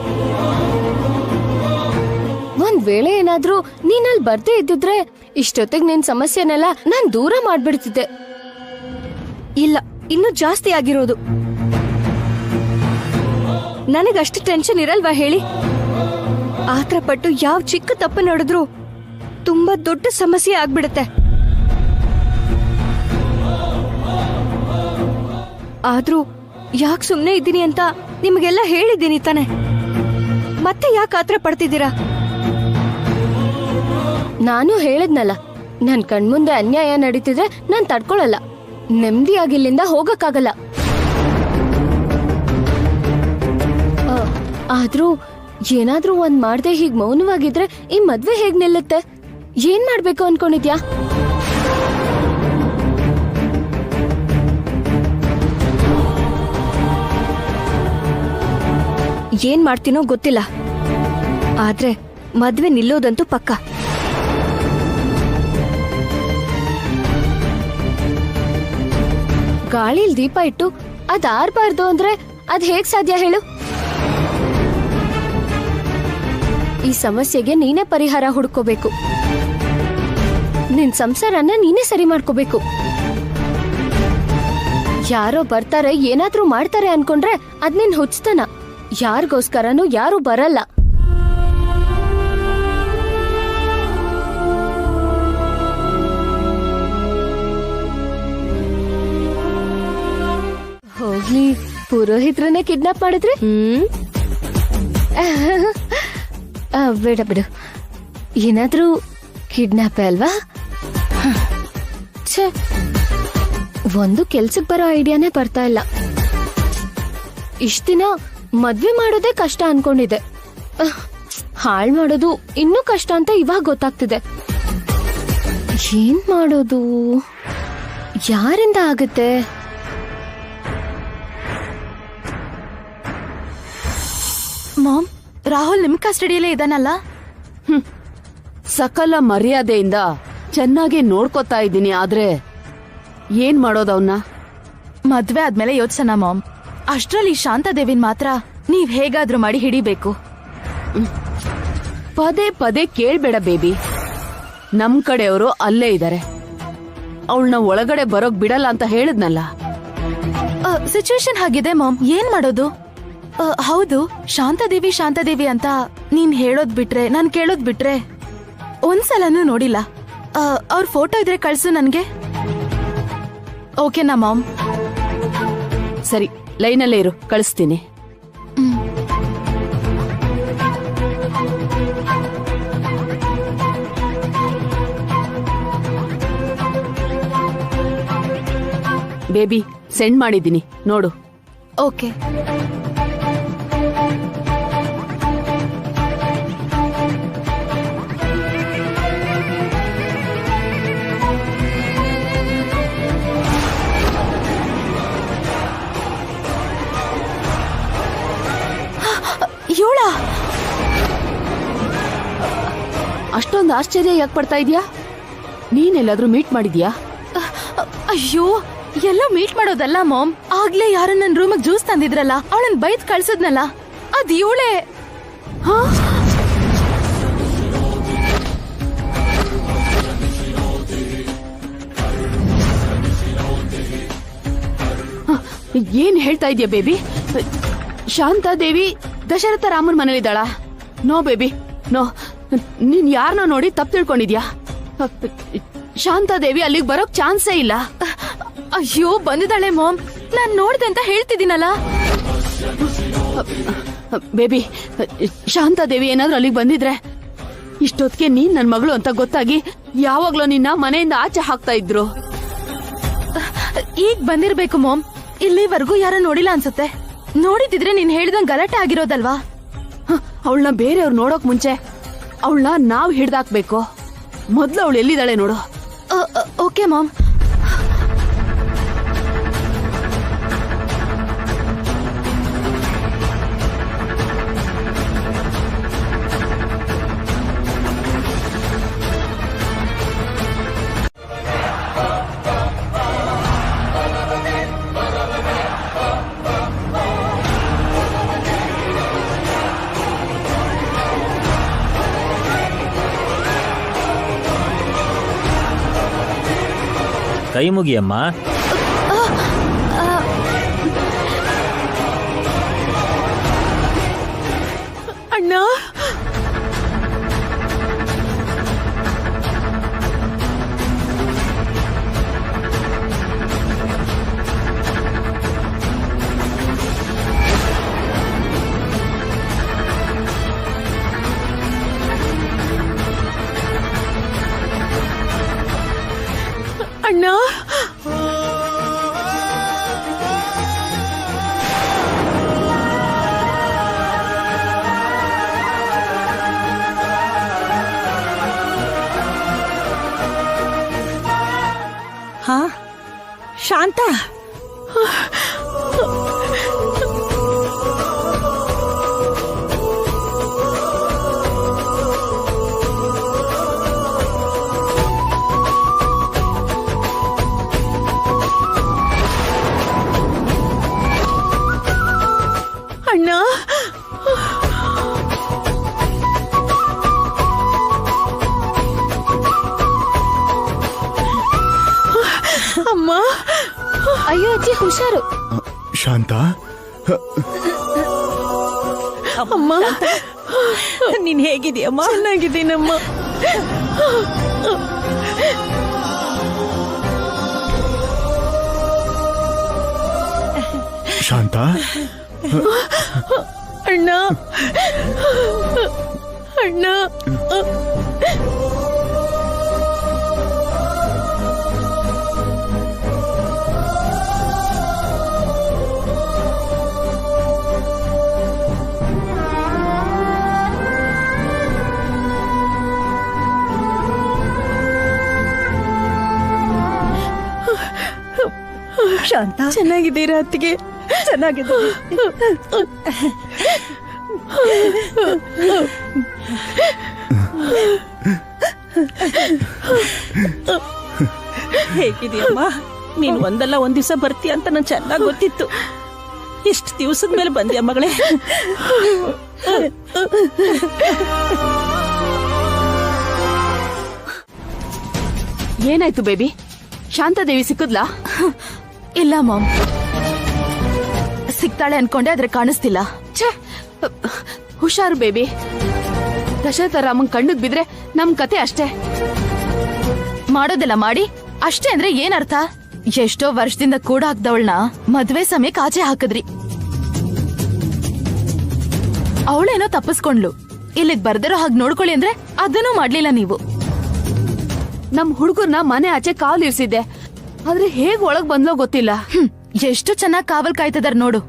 ಒಂದ್ ವೇಳೆ ಏನಾದ್ರೂ ನೀನಲ್ಲಿ ಬರ್ದೇ ಇದ್ದಿದ್ರೆ ಇಷ್ಟೊತ್ತಿಗೆ ನಿನ್ ಸಮಸ್ಯೆನೆಲ್ಲ ನಾನ್ ದೂರ ಮಾಡ್ಬಿಡ್ತಿದ್ದೆ. ಇಲ್ಲ, ಇನ್ನೂ ಜಾಸ್ತಿ ಆಗಿರೋದು. ನನಗಷ್ಟು ಟೆನ್ಷನ್ ಇರಲ್ವಾ ಹೇಳಿ? ಆತರ ಪಟ್ಟು ಯಾವ ಚಿಕ್ಕ ತಪ್ಪು ನಡೆದ್ರು ತುಂಬಾ ದೊಡ್ಡ ಸಮಸ್ಯೆ ಆಗ್ಬಿಡುತ್ತೆ. ಆದ್ರೂ ಯಾಕೆ ಸುಮ್ನೆ ಇದ್ದೀನಿ ಅಂತ ನಿಮಗೆಲ್ಲ ಹೇಳಿದ್ದೀನಿ ತಾನೆ. ಮತ್ತೆ ಯಾಕೆ ಆತರ ಪಡ್ತಿದ್ದೀರಾ? ನಾನು ಹೇಳಿದ್ನಲ್ಲ, ನನ್ ಕಣ್ಮುಂದೆ ಅನ್ಯಾಯ ನಡೀತಿದ್ರೆ ನಾನ್ ತಡ್ಕೊಳಲ್ಲ. ನೆಮ್ಮದಿಯಾಗಿಲ್ಲಿಂದ ಹೋಗಕ್ಕಾಗಲ್ಲ. ಆದ್ರೂ ಏನಾದ್ರೂ ಒಂದ್ ಮಾಡ್ದೆ ಹೀಗ್ ಮೌನವಾಗಿದ್ರೆ ಈ ಮದ್ವೆ ಹೇಗ್ ನಿಲ್ಲುತ್ತೆ? ಏನ್ ಮಾಡ್ಬೇಕು ಅನ್ಕೊಂಡಿದ್ಯಾ? ಏನ್ ಮಾಡ್ತೀನೋ ಗೊತ್ತಿಲ್ಲ, ಆದ್ರೆ ಮದ್ವೆ ನಿಲ್ಲೋದಂತೂ ಪಕ್ಕ. ಗಾಳಿಲ್ ದೀಪ ಇಟ್ಟು ಅದ್ ಆರ್ಬಾರ್ದು ಅಂದ್ರೆ ಅದ್ ಹೇಗ್ ಸಾಧ್ಯ ಹೇಳು? ಈ ಸಮಸ್ಯೆಗೆ ನೀನೇ ಪರಿಹಾರ ಹುಡ್ಕೋಬೇಕು. ನಿನ್ ಸಂಸಾರನ ನೀನೇ ಸರಿ ಮಾಡ್ಕೋಬೇಕು. ಯಾರೋ ಬರ್ತಾರೆ, ಏನಾದ್ರೂ ಮಾಡ್ತಾರೆ ಅನ್ಕೊಂಡ್ರೆ ಅದ್ ನಿನ್ ಹುಚ್ಚತನ. ಯಾರಿಗೋಸ್ಕರನೂ ಯಾರು ಬರಲ್ಲ. ಹೋಗ್ಲಿ, ಪುರೋಹಿತ್ರನ್ನೇ ಕಿಡ್ನಾಪ್ ಮಾಡಿದ್ರೆ ಬೇಡ ಬಿಡು, ಏನಾದ್ರೂ ಕಿಡ್ನಾಪ್ ಅಲ್ವಾ? ಛೇ, ಒಂದು ಕೆಲ್ಸಕ್ ಬರೋ ಐಡಿಯಾನೇ ಬರ್ತಾ ಇಲ್ಲ. ಇಷ್ಟ ದಿನ ಮದ್ವೆ ಮಾಡೋದೇ ಕಷ್ಟ ಅನ್ಕೊಂಡಿದ್ದೆ, ಹಾಳ್ ಮಾಡೋದು ಇನ್ನೂ ಕಷ್ಟ ಅಂತ ಇವಾಗ ಗೊತ್ತಾಗ್ತಿದೆ. ಏನ್ ಮಾಡೋದು, ಯಾರಿಂದ ಆಗುತ್ತೆ? ಮಾಮ್, ರಾಹುಲ್ ನಿಮ್ ಕಸ್ಟಡಿಯಲ್ಲೇ ಇದಾನಲ್ಲ? ಸಕಲ ಮರ್ಯಾದೆಯಿಂದ ಚೆನ್ನಾಗಿ ನೋಡ್ಕೊತಾ ಇದ್ದೀನಿ, ಆದ್ರೆ ಏನ್ ಮಾಡೋದವನ್ನ? ಮದ್ವೆ ಆದ್ಮೇಲೆ ಯೋಚ್ಸನ ಮಾಮ್. ಅಷ್ಟ್ರಲ್ಲಿ ಶಾಂತಾದೇವಿನ್ ಮಾತ್ರ ನೀವ್ ಹೇಗಾದ್ರೂ ಮಾಡಿ ಹಿಡಿಬೇಕು. ಪದೇ ಪದೇ ಕೇಳ್ಬೇಡ ಬೇಬಿ, ನಮ್ ಕಡೆಯವರು ಅಲ್ಲೇ ಇದಾರೆ. ಅವಳನ್ನ ಒಳಗಡೆ ಬರೋಕ್ ಬಿಡಲ್ಲ ಅಂತ ಹೇಳಿದ್ನಲ್ಲ. ಸಿಚುವೇಶನ್ ಹಾಗಿದೆ ಮಾಮ್, ಏನ್ ಮಾಡೋದು? ಹೌದು, ಶಾಂತಾದೇವಿ ಅಂತ ನೀನ್ ಹೇಳೋದ್ ಬಿಟ್ರೆ, ನಾನ್ ಕೇಳೋದ್ ಬಿಟ್ರೆ ಒಂದ್ಸಲನೂ ನೋಡಿಲ್ಲ. ಅವ್ರ ಫೋಟೋ ಇದ್ರೆ ಕಳ್ಸು ನನ್ಗೆ. ಓಕೆನಾ ಮಾಮ್? ಸರಿ, ಲೈನಲ್ಲೇ ಇರು, ಕಳಿಸ್ತೀನಿ. ಬೇಬಿ, ಸೆಂಡ್ ಮಾಡಿದ್ದೀನಿ, ನೋಡು. ಓಕೆ. ಅಷ್ಟೊಂದು ಆಶ್ಚರ್ಯ ಯಾಕೆ ಪಡ್ತಾ ಇದೀಯಾ? ನೀನೆಲ್ಲಾದ್ರೂ ಮೀಟ್ ಮಾಡಿದ್ಯಾ? ಅಯ್ಯೋ, ಎಲ್ಲ ಮೀಟ್ ಮಾಡೋದಲ್ಲ ಮಾಮ್. ಆಗ್ಲೇ ಯಾರು ನನ್ ರೂಮಿಗೆ ಜ್ಯೂಸ್ ತಂದಿದ್ರಲ್ಲ, ಅವಳನ್ ಬೈದ್ ಕಳ್ಸದ್ನಲ್ಲ, ಅದ್ ಇವಳೇ. ಏನ್ ಹೇಳ್ತಾ ಇದೀಯ ಬೇಬಿ? ಶಾಂತಾದೇವಿ ದಶರಥ ರಾಮನ್ ಮನೇಲಿದ್ದಾಳ? No baby, no. ನೀನ್ ಯಾರನ್ನ ನೋಡಿ ತಪ್ಪು ತಿಳ್ಕೊಂಡಿದ್ಯಾ? ಶಾಂತಾದೇವಿ ಅಲ್ಲಿಗೆ ಬರೋಕ್ ಚಾನ್ಸೇ ಇಲ್ಲ. ಅಯ್ಯೋ, ಬಂದಿದ್ದಾಳೆ ಮಾಮ್, ನಾನ್ ನೋಡ್ದೆ ಅಂತ ಹೇಳ್ತಿದ್ದೀನಲ್ಲ. ಬೇಬಿ, ಶಾಂತಾದೇವಿ ಏನಾದ್ರೂ ಅಲ್ಲಿಗೆ ಬಂದಿದ್ರೆ ಇಷ್ಟೊತ್ತಿಗೆ ನೀನ್ ನನ್ ಮಗಳು ಅಂತ ಗೊತ್ತಾಗಿ ಯಾವಾಗ್ಲೂ ನಿನ್ನ ಮನೆಯಿಂದ ಆಚೆ ಹಾಕ್ತಾ ಇದ್ರು. ಈಗ ಬಂದಿರ್ಬೇಕು ಮಾಮ್, ಇಲ್ಲಿವರೆಗೂ ಯಾರ ನೋಡಿಲ್ಲ ಅನ್ಸುತ್ತೆ. ನೋಡಿದಿದ್ರೆ ನೀನ್ ಹೇಳಿದಂಗ್ ಗಲಾಟೆ ಆಗಿರೋದಲ್ವಾ? ಅವಳನ್ನ ಬೇರೆಯವ್ರು ನೋಡೋಕ್ ಮುಂಚೆ ಅವಳನ್ನ ನಾವ್ ಹಿಡ್ದಾಕ್ಬೇಕು. ಮೊದ್ಲು ಅವಳು ಎಲ್ಲಿದ್ದಾಳೆ ನೋಡು. Okay mom. ಕೈ ಮುಗಿಯಮ್ಮ. ಅಣ್ಣ, ಅಣ್ಣ, ಹಾ ಶಾಂತ, ಅಣ್ಣ, ಅಮ್ಮ. ಅಯ್ಯೋ ಅಜ್ಜಿ, ಹುಷಾರು. ಶಾಂತ, ಅಮ್ಮ ನೀನ್ ಹೇಗಿದೀಯಮ್ಮ? ಚೆನ್ನಾಗಿದ್ದೀನಮ್ಮ. ಶಾಂತ, ಅಣ್ಣ ಅಣ್ಣ, ಶಾಂತ ಚೆನ್ನಾಗಿದ್ದೀರಾ ಅತ್ತಿಗೆ? ಚೆನ್ನಾಗಿದೆ. ಹೇಗಿದೆಯಮ್ಮ? ನೀನ್ ಒಂದಲ್ಲ ಒಂದ್ ದಿವಸ ಬರ್ತೀಯ ಅಂತ ನಂಗೆ ಚೆನ್ನಾಗಿ ಗೊತ್ತಿತ್ತು. ಎಷ್ಟು ದಿವಸದ ಮೇಲೆ ಬಂದ್ಯಾ ಮಗಳೇ? ಏನಾಯ್ತು ಬೇಬಿ? ಶಾಂತಾದೇವಿ ಸಿಕ್ಕದ್ಲಾ? ಇಲ್ಲ ಮಾಮ್, ಸಿಗ್ತಾಳೆ ಅನ್ಕೊಂಡೆ, ಆದ್ರೆ ಕಾಣಿಸ್ತಿಲ್ಲ. ಛೇ, ಹುಷಾರು ಬೇಬಿ. ದಶರಥ ರಾಮನ್ ಕಣ್ಣಿಗೆ ಬಿದ್ರೆ ನಮ್ ಕತೆ ಅಷ್ಟೇ. ಮಾಡೋದೆಲ್ಲ ಮಾಡಿ ಅಷ್ಟೇ ಅಂದ್ರೆ ಏನರ್ಥ? ಎಷ್ಟೋ ವರ್ಷದಿಂದ ಕೂಡ ಹಾಕ್ದವಳನ್ನ ಮದ್ವೆ ಸಮಯಕ್ಕೆ ಆಚೆ ಹಾಕಿದ್ರಿ. ಅವಳೇನೋ ತಪ್ಪಿಸ್ಕೊಂಡ್ಲು. ಇಲ್ಲಿಗ್ ಬರ್ದಿರೋ ಹಾಗೆ ನೋಡ್ಕೊಳ್ಳಿ ಅಂದ್ರೆ ಅದನ್ನೂ ಮಾಡ್ಲಿಲ್ಲ ನೀವು. ನಮ್ ಹುಡುಗರ್ನ ಮನೆ ಆಚೆ ಕಾವಲು ಇರ್ಸಿದ್ದೆ, ಆದ್ರೆ ಹೇಗ್ ಒಳಗ್ ಬಂದ್ಲೋ ಗೊತ್ತಿಲ್ಲ. ಎಷ್ಟು ಚೆನ್ನಾಗ್ ಕಾವಲ್ ಕಾಯ್ತಿದಾರ ನೋಡು.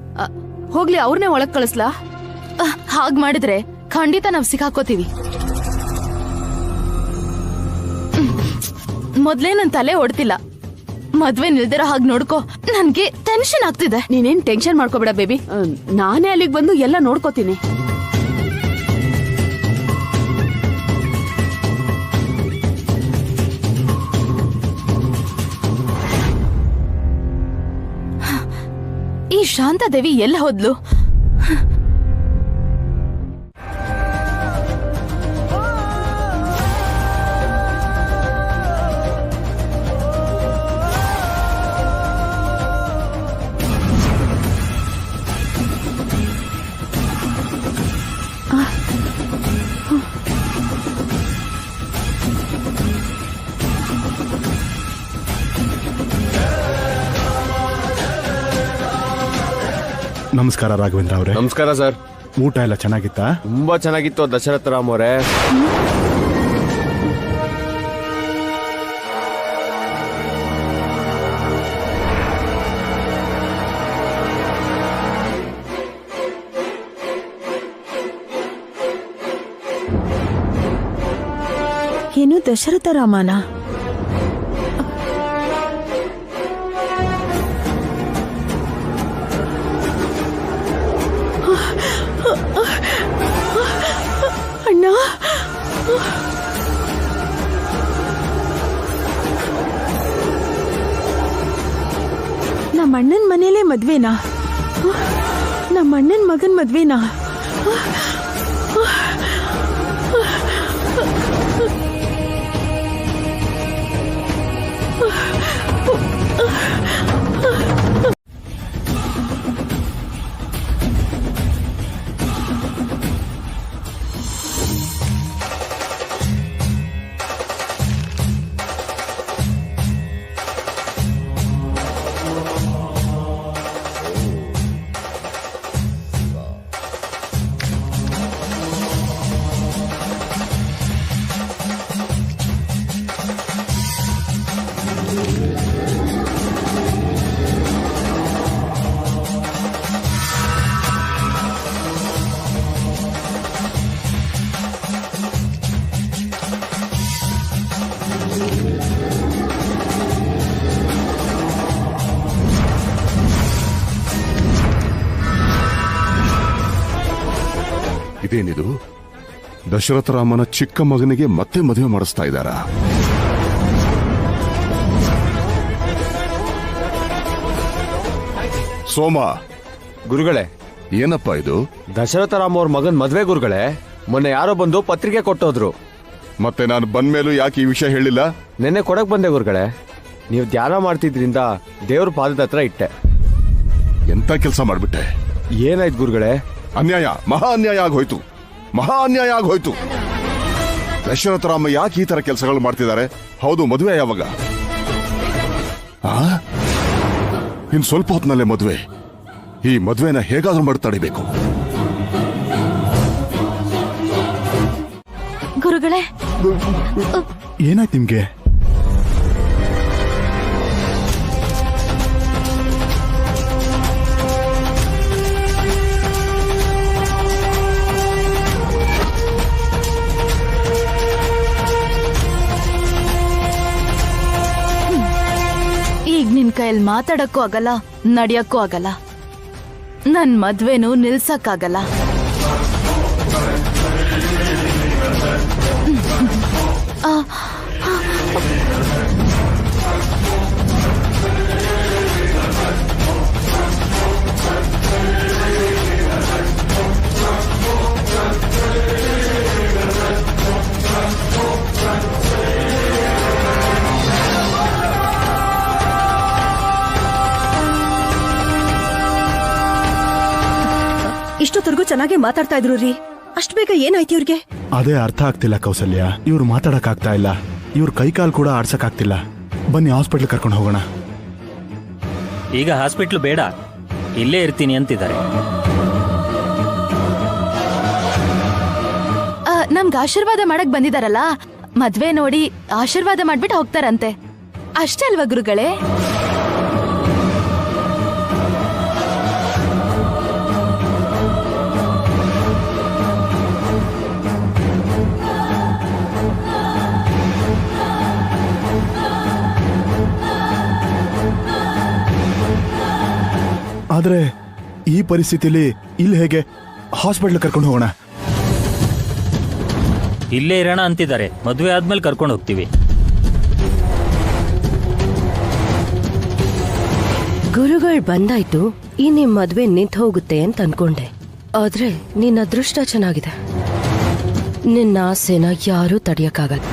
ಹೋಗ್ಲಿ, ಅವ್ರನ್ನೇ ಒಳಗ್ ಕಳಿಸ್ಲಾ? ಹಾಗ್ ಮಾಡಿದ್ರೆ ಖಂಡಿತ ನಾವ್ ಸಿಕ್ಕಾಕೋತೀವಿ. ಮೊದ್ಲೇ ನನ್ ತಲೆ ಓಡ್ತಿಲ್ಲ. ಮದ್ವೆ ನಿಲ್ದಿರೋ ಹಾಗೆ ನೋಡ್ಕೋ, ನನ್ಗೆ ಟೆನ್ಷನ್ ಆಗ್ತಿದೆ. ನೀನೇನ್ ಟೆನ್ಷನ್ ಮಾಡ್ಕೋಬೇಡ ಬೇಬಿ, ನಾನೇ ಅಲ್ಲಿಗೆ ಬಂದು ಎಲ್ಲ ನೋಡ್ಕೋತೀನಿ. ಈ ಶಾಂತಾದೇವಿ ಎಲ್ಲ ಹೋದ್ಲು? ನಮಸ್ಕಾರ ರಾಘವೇಂದ್ರ ಅವರೇ. ನಮಸ್ಕಾರ ಸರ್. ಊಟ ಎಲ್ಲ ಚೆನ್ನಾಗಿತ್ತಾ? ತುಂಬಾ ಚೆನ್ನಾಗಿತ್ತು ದಶರಥ ರಾಮ್ ಅವರೇ. ಏನು ದಶರಥ ರಾಮನ? ಅಣ್ಣ, ನಮ್ಮ ಅಣ್ಣನ ಮನೇಲೇ ಮದ್ವೆನಾ? ನಮ್ಮ ಅಣ್ಣನ ಮಗನ್ ಮದ್ವೆನಾ? ಇದೇನಿದು? ದಶರಥ ರಾಮನ ಚಿಕ್ಕ ಮಗನಿಗೆ ಮತ್ತೆ ಮದುವೆ ಮಾಡಿಸ್ತಾ ಇದ್ದಾರಾ? ಸೋಮ, ಗುರುಗಳೇ, ಏನಪ್ಪ ಇದು? ದಶರಥ ರಾಮ್ ಅವ್ರ ಮಗನ್ ಮದ್ವೆ ಗುರುಗಳೇ. ಮೊನ್ನೆ ಯಾರೋ ಬಂದು ಪತ್ರಿಕೆ ಕೊಟ್ಟೋದ್ರು. ಮತ್ತೆ ನಾನು ಬಂದ್ಮೇಲೂ ಯಾಕೆ ಈ ವಿಷಯ ಹೇಳಿಲ್ಲ? ನೆನ್ನೆ ಕೊಡಕ್ ಬಂದೆ ಗುರುಗಳೇ. ನೀವು ಧ್ಯಾನ ಮಾಡ್ತಿದ್ರಿಂದ ದೇವ್ರ ಪಾದದ ಹತ್ರ ಇಟ್ಟೆ. ಎಂತ ಕೆಲಸ ಮಾಡ್ಬಿಟ್ಟೆ? ಏನಾಯ್ತು ಗುರುಗಳೇ? ಅನ್ಯಾಯ, ಮಹಾ ಅನ್ಯಾಯ ಆಗೋಯ್ತು, ಮಹಾ ಅನ್ಯಾಯ ಆಗೋಯ್ತು. ದಶರಥ ರಾಮ ಯಾಕೆ ಈ ತರ ಕೆಲಸಗಳು ಮಾಡ್ತಿದ್ದಾರೆ? ಹೌದು, ಮದುವೆ ಯಾವಾಗ? ಇನ್ ಸ್ವಲ್ಪ ಹೊತ್ತಿನಲ್ಲೇ ಮದುವೆ. ಈ ಮದುವೆನ ಹೇಗಾದ್ರೂ ಮಾಡಿ ತಡಿಬೇಕು. ಗುರುಗಳೇ, ಏನಾಯ್ತು ನಿಮ್ಗೆ? ಈಗ ನಿನ್ ಕೈಯಲ್ಲಿ ಮಾತಾಡಕ್ಕೂ ಆಗಲ್ಲ, ನಡಿಯಕ್ಕೂ ಆಗಲ್ಲ. ನನ್ ಮದ್ವೆನೂ ನಿಲ್ಸಕ್ಕಾಗಲ್ಲ. ಇಷ್ಟೊತ್ತರೆಗೂ ಚೆನ್ನಾಗಿ ಮಾತಾಡ್ತಾ ಇದ್ರು ರೀ, ಅಷ್ಟು ಬೇಗ ಏನಾಯ್ತು ಇವ್ರಿಗೆ? ಅದೇ ಅರ್ಥ ಆಗ್ತಿಲ್ಲ ಕೌಸಲ್ಯ. ಇವ್ರು ಮಾತಾಡಕ್ ಆಗ್ತಾ ಇಲ್ಲ, ಇವ್ರ ಕೈಕಾಲ್ ಕೂಡ ಆಡ್ಸಕ್ ಆಗ್ತಿಲ್ಲ. ಬನ್ನಿ ಹಾಸ್ಪಿಟ್ಲ್ ಕರ್ಕೊಂಡು ಹೋಗೋಣ. ಈಗ ಹಾಸ್ಪಿಟ್ಲ್ ಬೇಡ, ಇಲ್ಲೇ ಇರ್ತೀನಿ ಅಂತಿದ್ದಾರೆ. ನಮ್ಗೆ ಆಶೀರ್ವಾದ ಮಾಡಕ್ ಬಂದಿದಾರಲ್ಲ, ಮದ್ವೆ ನೋಡಿ ಆಶೀರ್ವಾದ ಮಾಡ್ಬಿಟ್ಟು ಹೋಗ್ತಾರಂತೆ. ಅಷ್ಟೇ ಅಲ್ವಾ ಗುರುಗಳೇ? ಆದ್ರೆ ಈ ಪರಿಸ್ಥಿತಿಲಿ ಇಲ್ಲಿ ಹೇಗೆ? ಹಾಸ್ಪಿಟ್ಲ್ ಕರ್ಕೊಂಡು ಹೋಗೋಣ. ಇಲ್ಲೇ ಇರೋಣ ಅಂತಿದ್ದಾರೆ, ಮದುವೆ ಆದ್ಮೇಲೆ ಕರ್ಕೊಂಡು ಹೋಗ್ತೀವಿ. ಗುರುಗಳು ಬಂದಾಯ್ತು, ಈ ನಿಮ್ ಮದ್ವೆ ನಿಂತು ಹೋಗುತ್ತೆ ಅಂತ ಅನ್ಕೊಂಡೆ. ಆದ್ರೆ ನಿನ್ನ ಅದೃಷ್ಟ ಚೆನ್ನಾಗಿದೆ. ನಿನ್ನ ಆಸೆನ ಯಾರೂ ತಡೆಯಕ್ಕಾಗಲ್ಲ.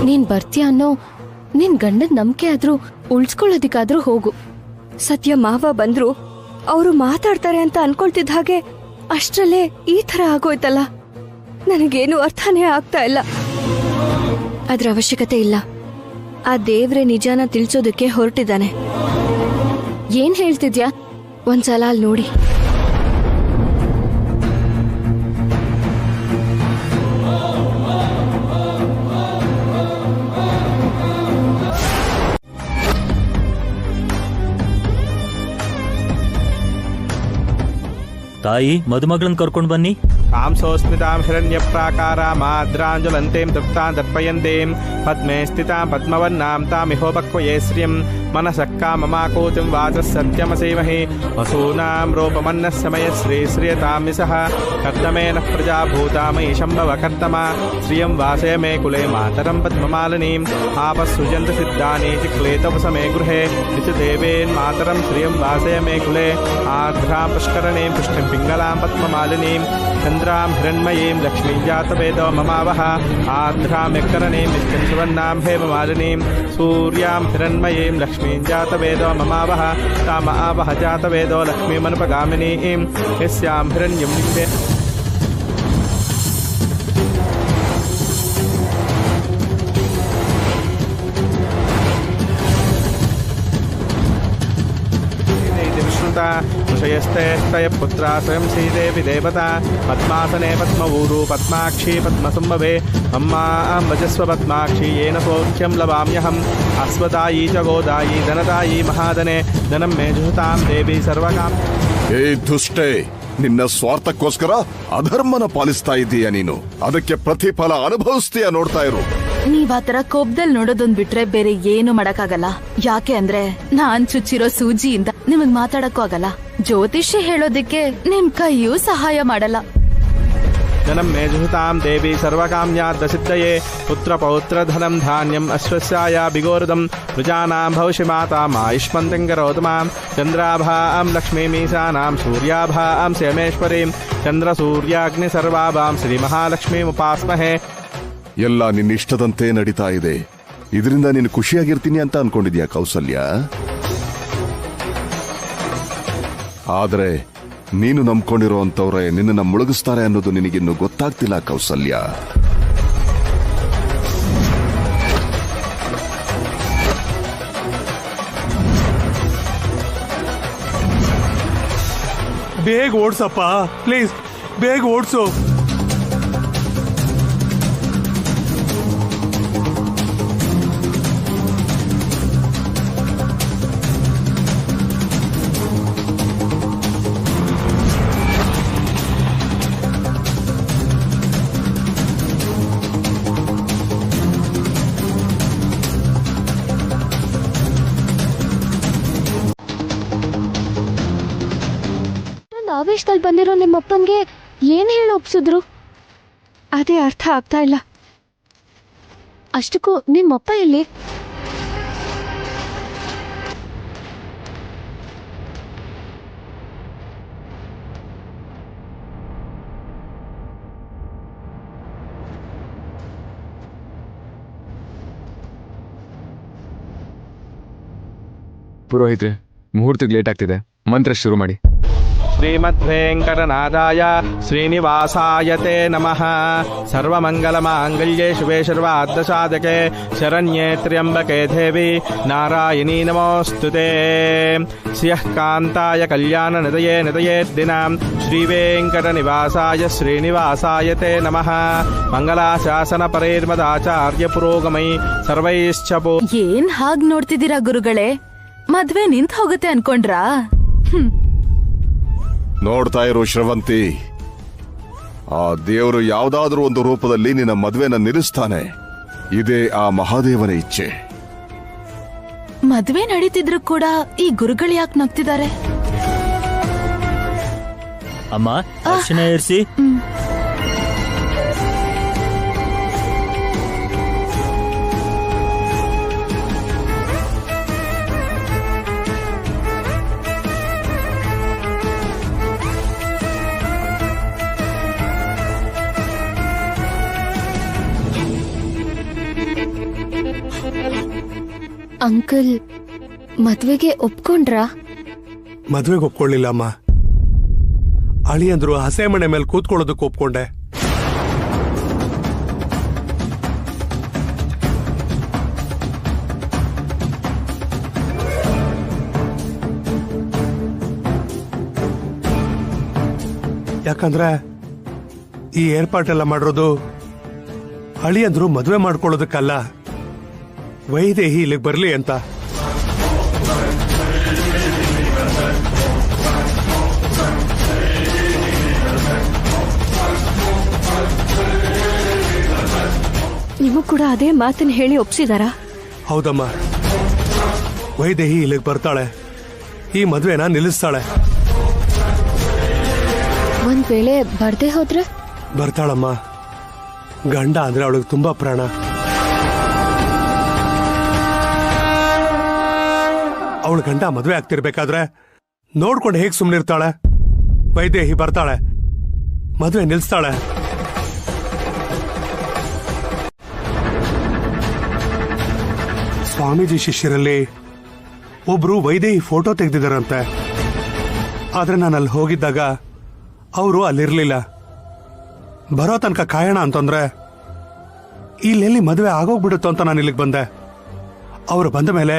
ನೀನ್ ಬರ್ತೀಯ ಅನ್ನೋ ನಿನ್ ಗಂಡದ ನಂಬಿಕೆ ಆದ್ರೂ ಉಳ್ಸ್ಕೊಳ್ಳೋದಿಕ್ಕಾದ್ರೂ ಹೋಗು. ಸದ್ಯ ಮಾವ ಬಂದ್ರು, ಅವರು ಮಾತಾಡ್ತಾರೆ ಅಂತ ಅನ್ಕೊಳ್ತಿದ್ದ ಹಾಗೆ ಅಷ್ಟ್ರಲ್ಲೇ ಈ ತರ ಆಗೋಯ್ತಲ್ಲ. ನನಗೇನು ಅರ್ಥನೇ ಆಗ್ತಾ ಇಲ್ಲ. ಅದ್ರ ಅವಶ್ಯಕತೆ ಇಲ್ಲ. ಆ ದೇವ್ರೆ ನಿಜಾನ ತಿಳ್ಸೋದಕ್ಕೆ ಹೊರಟಿದ್ದಾನೆ. ಏನ್ ಹೇಳ್ತಿದ್ಯಾ? ಒಂದ್ಸಲ ಅಲ್ಲಿ ನೋಡಿ. ತಾಯಿ, ಮದುಮಗಳನ್ನ ಕರ್ಕೊಂಡು ಬನ್ನಿ. ಕಾಂಸೋಸ್ಮಿತಾಂ ಹಿರಣ್ಯ ಪ್ರಾಕಾರ ಮಾದ್ರಾಂಜಲಂತೇಂ ತೃಪ್ತಾಂ ತರ್ಪಯಂತೇಂ ಪದ್ಮೇ ಸ್ಥಿತಾಂ ಪದ್ಮವನ್ನಾಂ ತಾಮಿಹೋಪಕ್ವಯೇ ಶ್ರಿಯಂ ಮನಸಃ ಕಾಮಮಾಕೋತಿಂ ವಾಚಃ ಸತ್ಯಮಸೇಮಹೇ ವಸೂನಾಂ ರೂಪಮನ್ನಃ ಸಮಯ ಶ್ರೀ ಶ್ರಿಯತಾಂ ವಿಸಃ ಕರ್ದಮೇನ ಪ್ರಜಾಭೂತಾಮಯಿ ಶಂಭವ ಕರ್ದಮ ಶ್ರಿಯಂ ವಾಸಯ ಮೇ ಕುಲೆ ಮಾತರಂ ಪದ್ಮಮಾಲಿನೀಂ ಆಪಸ್ಸುಜಂತ ಸಿದ್ಧಾನಿ ಚಿಕ್ಲೇತವಸಮೇ ಗೃಹೇ ನಿಚದೇವೇನ್ ಮಾತರಂ ಶ್ರಿಯಂ ವಾಸಯ ಮೇ ಕುಲೆ ಆರ್ಧ್ರಾಂ ಪುಷ್ಕರಣೀಂ ಪುಷ್ಟಿಂ ಪಿಂಗಲಾಂ ಪದ್ಮಮಾಲಿನೀಂ ಚಂದ್ರಾಂ ಹಿರಣ್ಮಯೀಂ ಲಕ್ಷ್ಮೀಂ ಜಾತವೇದೋ ಮಮಾವಹ ಆರ್ಧ್ರಾಂ ಯಕ್ಕರಣೀಂ ನಿತ್ಯಂ ಸುವರ್ಣಾಂ ಹೇಮಮಾಲಿನೀಂ ಸೂರ್ಯಾಂ ಹಿರಣ್ಮಯೀಂ ಲಕ್ಷ್ಮೀಂ ಜಾತವೇದೋ ಮಮಾವಹ ತಾಮ ಆವಹ ಜಾತವೇದೋ ಲಕ್ಷ್ಮೀಮನುಪಗಾಮಿನೀಂ ಯಸ್ಯಾಂ ಹಿರಣ್ಯಂ ನಿಂಬೆ ಋಷಯಸ್ತೆ ಸ್ತಯ ಪುತ್ರ ಸ್ವಯಂ ಶ್ರೀದೇವಿ ದೇವತಾ ಪದ್ಮಾಸನೆ ಪದ್ಮವೂರು ಪದ್ಮಾಕ್ಷಿ ಪದ್ಮಸಂಭವೆ ಅಮ್ಮಾ ಭಜಸ್ವ ಪದ್ಮಾಕ್ಷಿ ಯೇನ ಸೌಖ್ಯಂ ಲಭಾಮ್ಯಹಂ ಅಸ್ವದಾಯಿ ಚ ಗೋದಾಯಿ ಧನದಾಯಿ ಮಹಾದನೆ ಧನಂ ಮೇ ಜುಹುತಾಂ ದೇವಿ ಸರ್ವಕಾಂ. ಏ ದುಷ್ಟೇ, ನಿನ್ನ ಸ್ವಾರ್ಥಕ್ಕೋಸ್ಕರ ಅಧರ್ಮನ ಪಾಲಿಸ್ತಾ ಇದ್ದೀಯ ನೀನು. ಅದಕ್ಕೆ ಪ್ರತಿಫಲ ಅನುಭವಿಸ್ತೀಯ, ನೋಡ್ತಾ ಇರು. ನೀವ್ ಆತರ ಕೋಪದಲ್ಲಿ ನೋಡೋದೊಂದ್ ಬಿಟ್ರೆ ಬೇರೆ ಏನು ಮಾಡಕ್ಕಾಗಲ್ಲ. ಯಾಕೆ ಅಂದ್ರೆ ನಾನ್ ಚುಚ್ಚಿರೋ ಸೂಜಿಯಿಂದ ನಿಮಗ್ ಮಾತಾಡಕ್ಕೂ ಆಗಲ್ಲ. ಜ್ಯೋತಿಷ್ಯ ಹೇಳೋದಿಕ್ಕೆ ನಿಮ್ ಕೈಯೂ ಸಹಾಯ ಮಾಡಲ್ಲ. जनम मे जुहुतां देवी सर्वकाम्यार्थसिद्धये पुत्रपौत्रधनं धान्यम् अश्वस्याय बिगोरदं प्रजानां भविष्य माता मायुष्मन्तं करोतु मां चन्द्राभां लक्ष्मीमीशानां सूर्याभां श्यमेश्वरीं चन्द्रसूर्याग्नि सर्वाभां श्रीमहालक्ष्मीमुपास्महे. ಎಲ್ಲ ನಿನ್ನಿಷ್ಟದಂತೆ ನಡೀತಾ ಇದೆ. ಇದರಿಂದ ನೀನು ಖುಷಿಯಾಗಿರ್ತೀನಿ ಅಂತ ಅನ್ಕೊಂಡಿದ್ಯಾ ಕೌಸಲ್ಯ? ಆದ್ರೆ ನೀನು ನಂಬ್ಕೊಂಡಿರೋಂಥವ್ರೆ ನಿನ್ನನ್ನು ಮುಳುಗಿಸ್ತಾರೆ ಅನ್ನೋದು ನಿನಗಿನ್ನು ಗೊತ್ತಾಗ್ತಿಲ್ಲ ಕೌಸಲ್ಯ. ಬೇಗ ಓಡ್ಸಪ್ಪ ಪ್ಲೀಸ್, ಬೇಗ ಓಡ್ಸು. ಆವೇಶದಲ್ಲಿ ಬಂದಿರೋ ನಿಮ್ಮಪ್ಪನ್ಗೆ ಏನ್ ಹೇಳಿ ಒಪ್ಸಿದ್ರು? ಅದೇ ಅರ್ಥ ಆಗ್ತಾ ಇಲ್ಲ. ಅಷ್ಟಕ್ಕೂ ನಿಮ್ಮಪ್ಪ ಎಲ್ಲಿ? ಪುರೋಹಿತ್ರೆ, ಮುಹೂರ್ತಕ್ಕೆ ಲೇಟ್ ಆಗ್ತಿದೆ, ಮಂತ್ರ ಶುರು ಮಾಡಿ. श्रीमद्वेंकटनाथाय श्रीनिवासाय ते नमः. सर्वमंगलमांगल्ये शुभे सर्वार्धसाधके शरण्ये त्र्यंबके देवी नारायणी नमोस्तुते. श्रियः कान्ताय कल्याणनिधये निधयेद्दिनां श्रीवेंकटनिवासाय श्रीनिवासाय ते नमः. मंगलाशासन परेर्मदाचार्य पुरोगमै सर्वैश्च ಏನ್ ಹಾಗ್ ನೋಡ್ತಿದ್ದೀರಾ ಗುರುಗಳೇ? ಮದ್ವೆ ನಿಂತ್ ಹೋಗುತ್ತೆ ಅನ್ಕೊಂಡ್ರಾ? ನೋಡ್ತಾ ಇರು ಶ್ರವಂತಿ, ಆ ದೇವರು ಯಾವ್ದಾದ್ರೂ ಒಂದು ರೂಪದಲ್ಲಿ ನಿನ್ನ ಮದ್ವೆನ ನಿಲ್ಲಿಸ್ತಾನೆ. ಇದೇ ಆ ಮಹಾದೇವನ ಇಚ್ಛೆ. ಮದ್ವೆ ನಡೀತಿದ್ರು ಕೂಡ ಈ ಗುರುಗಳು ಯಾಕೆ ನಗ್ತಿದ್ದಾರೆ? ಅಮ್ಮ, ಅರ್ಶನ ಏರ್ಸಿ. ಅಂಕಲ್ ಮದ್ವೆಗೆ ಒಪ್ಕೊಂಡ್ರಾ? ಮದ್ವೆಗೆ ಒಪ್ಕೊಳ್ಳಿಲ್ಲ ಅಮ್ಮ. ಅಳಿಯಂದ್ರು ಹಸೆ ಮನೆ ಮೇಲೆ ಕೂತ್ಕೊಳ್ಳೋದಕ್ಕೆ ಒಪ್ಕೊಂಡೆ. ಯಾಕಂದ್ರೆ ಈ ಏರ್ಪಾಟೆಲ್ಲ ಮಾಡಿರೋದು ಅಳಿಯಂದ್ರು ಮದ್ವೆ ಮಾಡ್ಕೊಳ್ಳೋದಕ್ಕಲ್ಲ, ವೈದೇಹಿ ಇಲ್ಲಿಗೆ ಬರ್ಲಿ ಅಂತ. ನೀವು ಕೂಡ ಅದೇ ಮಾತನ್ನ ಹೇಳಿ ಒಪ್ಸಿದಾರಾ? ಹೌದಮ್ಮ, ವೈದೇಹಿ ಇಲ್ಲಿಗೆ ಬರ್ತಾಳೆ, ಈ ಮದ್ವೆನ ನಿಲ್ಲಿಸ್ತಾಳೆ. ಒಂದ್ ವೇಳೆ ಬರ್ದೇ ಹೋದ್ರೆ? ಬರ್ತಾಳಮ್ಮ. ಗಂಡ ಅಂದ್ರೆ ಅವಳಿಗೆ ತುಂಬಾ ಪ್ರಾಣ. ಅವಳ ಗಂಡ ಮದ್ವೆ ಆಗ್ತಿರ್ಬೇಕಾದ್ರೆ ನೋಡ್ಕೊಂಡು ಹೇಗ್ ಸುಮ್ನಿರ್ತಾಳೆ? ವೈದೇಹಿ ಬರ್ತಾಳೆ, ಮದ್ವೆ ನಿಲ್ಸ್ತಾಳೆ. ಸ್ವಾಮೀಜಿ ಶಿಷ್ಯರಲ್ಲಿ ಒಬ್ರು ವೈದೇಹಿ ಫೋಟೋ ತೆಗೆದಿದ್ದಾರಂತೆ. ಆದ್ರೆ ನಾನು ಅಲ್ಲಿ ಹೋಗಿದ್ದಾಗ ಅವರು ಅಲ್ಲಿರ್ಲಿಲ್ಲ. ಬರೋ ತನಕ ಕಾಯೋಣ ಅಂತಂದ್ರೆ ಇಲ್ಲೆಲ್ಲಿ ಮದುವೆ ಆಗೋಗ್ಬಿಡುತ್ತೋ ಅಂತ ನಾನು ಇಲ್ಲಿಗೆ ಬಂದೆ. ಅವರು ಬಂದ ಮೇಲೆ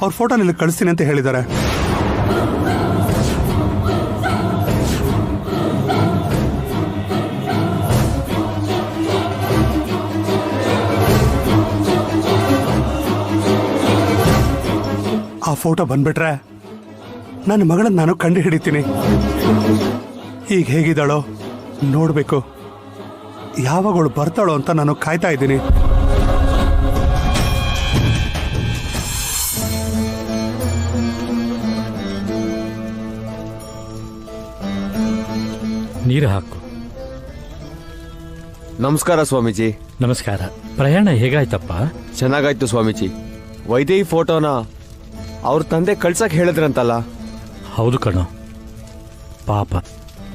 ಅವ್ರ ಫೋಟೋ ಇಲ್ಲಿಗೆ ಕಳಿಸ್ತೀನಿ ಅಂತ ಹೇಳಿದ್ದಾರೆ. ಆ ಫೋಟೋ ಬಂದ್ಬಿಟ್ರೆ ನನ್ನ ಮಗಳನ್ನ ನಾನು ಕಂಡು ಹಿಡಿತೀನಿ. ಈಗ ಹೇಗಿದ್ದಾಳೋ ನೋಡ್ಬೇಕು. ಯಾವಾಗಳು ಬರ್ತಾಳೋ ಅಂತ ನಾನು ಕಾಯ್ತಾ ಇದ್ದೀನಿ. ನೀರು ಹಾಕು. ನಮಸ್ಕಾರ ಸ್ವಾಮೀಜಿ. ನಮಸ್ಕಾರ. ಪ್ರಯಾಣ ಹೇಗಾಯ್ತಪ್ಪ? ಚೆನ್ನಾಗಾಯ್ತು ಸ್ವಾಮೀಜಿ. ವೈದೇಹಿ ಫೋಟೋನ ಅವ್ರ ತಂದೆ ಕಳ್ಸಕ್ ಹೇಳಿದ್ರಂತಲ್ಲ? ಹೌದು ಕಣೋ. ಪಾಪ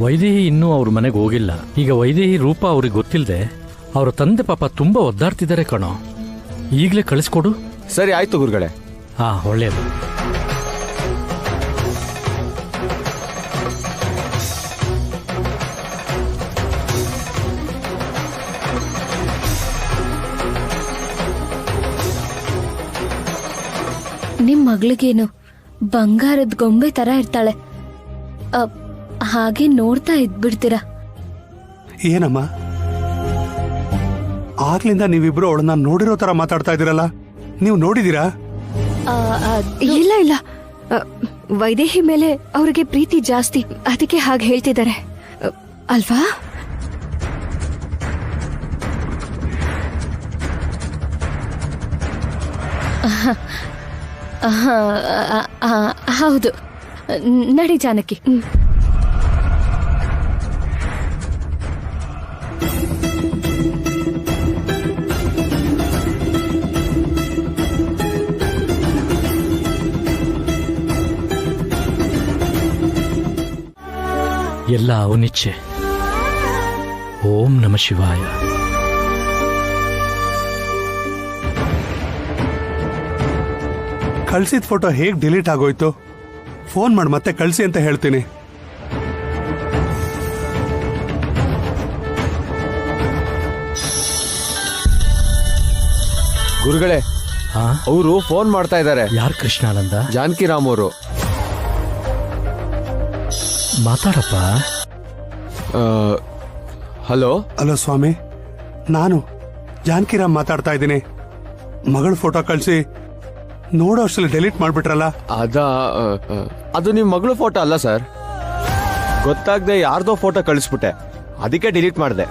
ವೈದೇಹಿ ಇನ್ನೂ ಅವ್ರ ಮನೆಗೆ ಹೋಗಿಲ್ಲ. ಈಗ ವೈದೇಹಿ ರೂಪ ಅವ್ರಿಗೆ ಗೊತ್ತಿಲ್ಲದೆ ಅವ್ರ ತಂದೆ ಪಾಪ ತುಂಬಾ ಒದ್ದಾಡ್ತಿದ್ದಾರೆ ಕಣೋ. ಈಗಲೇ ಕಳಿಸ್ಕೊಡು. ಸರಿ ಆಯ್ತು ಗುರುಗಳೇ. ಹಾ, ಒಳ್ಳೇದು. ನಿಮ್ ಮಗಳಿಗೇನು ಬಂಗಾರದ ಗೊಂಬೆ ತರ ಇರ್ತಾಳೆ. ಹಾಗೆ ನೋಡ್ತಾ ಇದ್ಬಿಡ್ತೀರಾ? ಏನಮ್ಮ ಆಗ್ಲಿಂದ ನೀವಿಬ್ರು ಅವಳನ್ನ ನೋಡಿರೋ ತರ ಮಾತಾಡ್ತಾ ಇದೀರಲ್ಲ, ನೀವು ನೋಡಿದೀರಾ? ಇಲ್ಲ ಇಲ್ಲ, ವೈದೇಹಿ ಮೇಲೆ ಅವ್ರಿಗೆ ಪ್ರೀತಿ ಜಾಸ್ತಿ, ಅದಕ್ಕೆ ಹಾಗೆ ಹೇಳ್ತಿದ್ದಾರೆ ಅಲ್ವಾ? ಹೌದು. ನಡಿ ಜಾನಕಿ. ಎಲ್ಲ ಅವನಿಚ್ಛೆ. ಓಂ ನಮ ಶಿವಾಯ. ಕಳ್ಸಿದ ಫೋಟೋ ಹೇಗ್ ಡಿಲೀಟ್ ಆಗೋಯ್ತು? ಫೋನ್ ಮಾಡಿ ಮತ್ತೆ ಕಳ್ಸಿ ಅಂತ ಹೇಳ್ತೀನಿ. ಗುರುಗಳೇ, ಅವರು ಫೋನ್ ಮಾಡ್ತಾ ಇದ್ದಾರೆ. ಯಾರು? ಕೃಷ್ಣಾನಂದ? ಜಾನಕಿರಾಮ್ ಅವರು. ಮಾತಾಡಪ್ಪ. ಹಲೋ. ಹಲೋ ಸ್ವಾಮಿ, ನಾನು ಜಾನಕಿರಾಮ್ ಮಾತಾಡ್ತಾ ಇದ್ದೀನಿ. ಮಗಳ ಫೋಟೋ ಕಳ್ಸಿ ನೋಡೋ ಅಷ್ಟಲ್ಲಿ ಡೆಲೀಟ್ ಮಾಡ್ಬಿಟ್ರಲ್ಲ? ಅದು ನಿಮ್ ಮಗಳು ಫೋಟೋ ಅಲ್ಲ ಸರ್. ಗೊತ್ತಾಗದೆ ಯಾರ್ದೋ ಫೋಟೋ ಕಳಿಸ್ಬಿಟ್ಟೆ, ಅದಕ್ಕೆ ಡಿಲೀಟ್ ಮಾಡಿದೆ.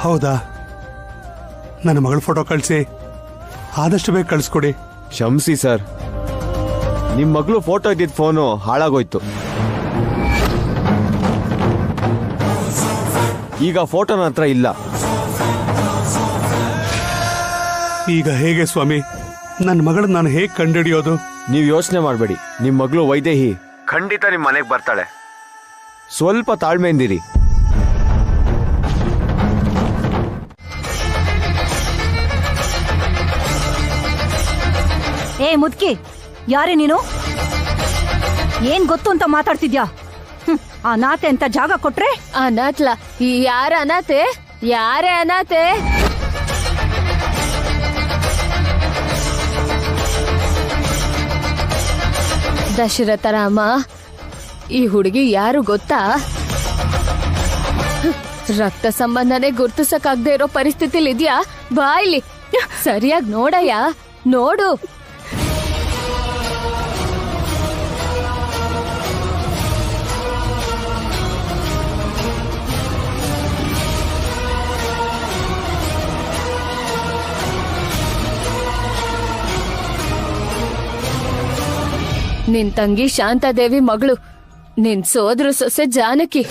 ಹೌದಾ? ನನ್ನ ಮಗಳ ಫೋಟೋ ಕಳಿಸಿ ಆದಷ್ಟು ಬೇಗ ಕಳಿಸ್ಕೊಡಿ. ಕ್ಷಮಿಸಿ ಸರ್, ನಿಮ್ ಮಗಳು ಫೋಟೋ ಇದ್ದಿದ್ದ ಫೋನು ಹಾಳಾಗೋಯ್ತು. ಈಗ ಫೋಟೋ ನನ್ನ ಹತ್ರ ಇಲ್ಲ. ಈಗ ಹೇಗೆ ಸ್ವಾಮಿ? ನನ್ನ ಮಗಳನ್ನ ನಾನು ಹೇಗೆ ಕಂಡುಹಿಡಿಯೋದು? ನೀವು ಯೋಚನೆ ಮಾಡಬೇಡಿ, ನಿಮ್ ಮಗಳು ವೈದೇಹಿ ಖಂಡಿತ ನಿಮ್ ಮನೆಗೆ ಬರ್ತಾಳೆ. ಸ್ವಲ್ಪ ತಾಳ್ಮೆಯಿಂದಿರಿ. ಏ ಮುದ್ಕಿ, ಯಾರೇ ನೀನು? ಏನ್ ಗೊತ್ತು ಅಂತ ಮಾತಾಡ್ತಿದ್ಯಾ? ಅನಾಥೆ ಅಂತ ಜಾಗ ಕೊಟ್ರೆ? ಅನಾಥ್ಲ? ಯಾರ ಅನಾಥೆ? ಯಾರೇ ಅನಾಥೆ? ದಶರಥ ರಾಮ, ಈ ಹುಡುಗಿ ಯಾರು ಗೊತ್ತಾ? ರಕ್ತ ಸಂಬಂಧನೇ ಗುರ್ತಿಸಕ್ಕಾಗದೆ ಇರೋ ಪರಿಸ್ಥಿತಿಲಿ ಇದ್ಯಾ? ಬಾ ಇಲ್ಲಿ, ಸರಿಯಾಗಿ ನೋಡಯ್ಯ, ನೋಡು. ನಿನ್ ತಂಗಿ ಶಾಂತಾದೇವಿ ಮಗಳು, ನಿನ್ ಸೋದರ ಸೊಸೆ ಜಾನಕಿ.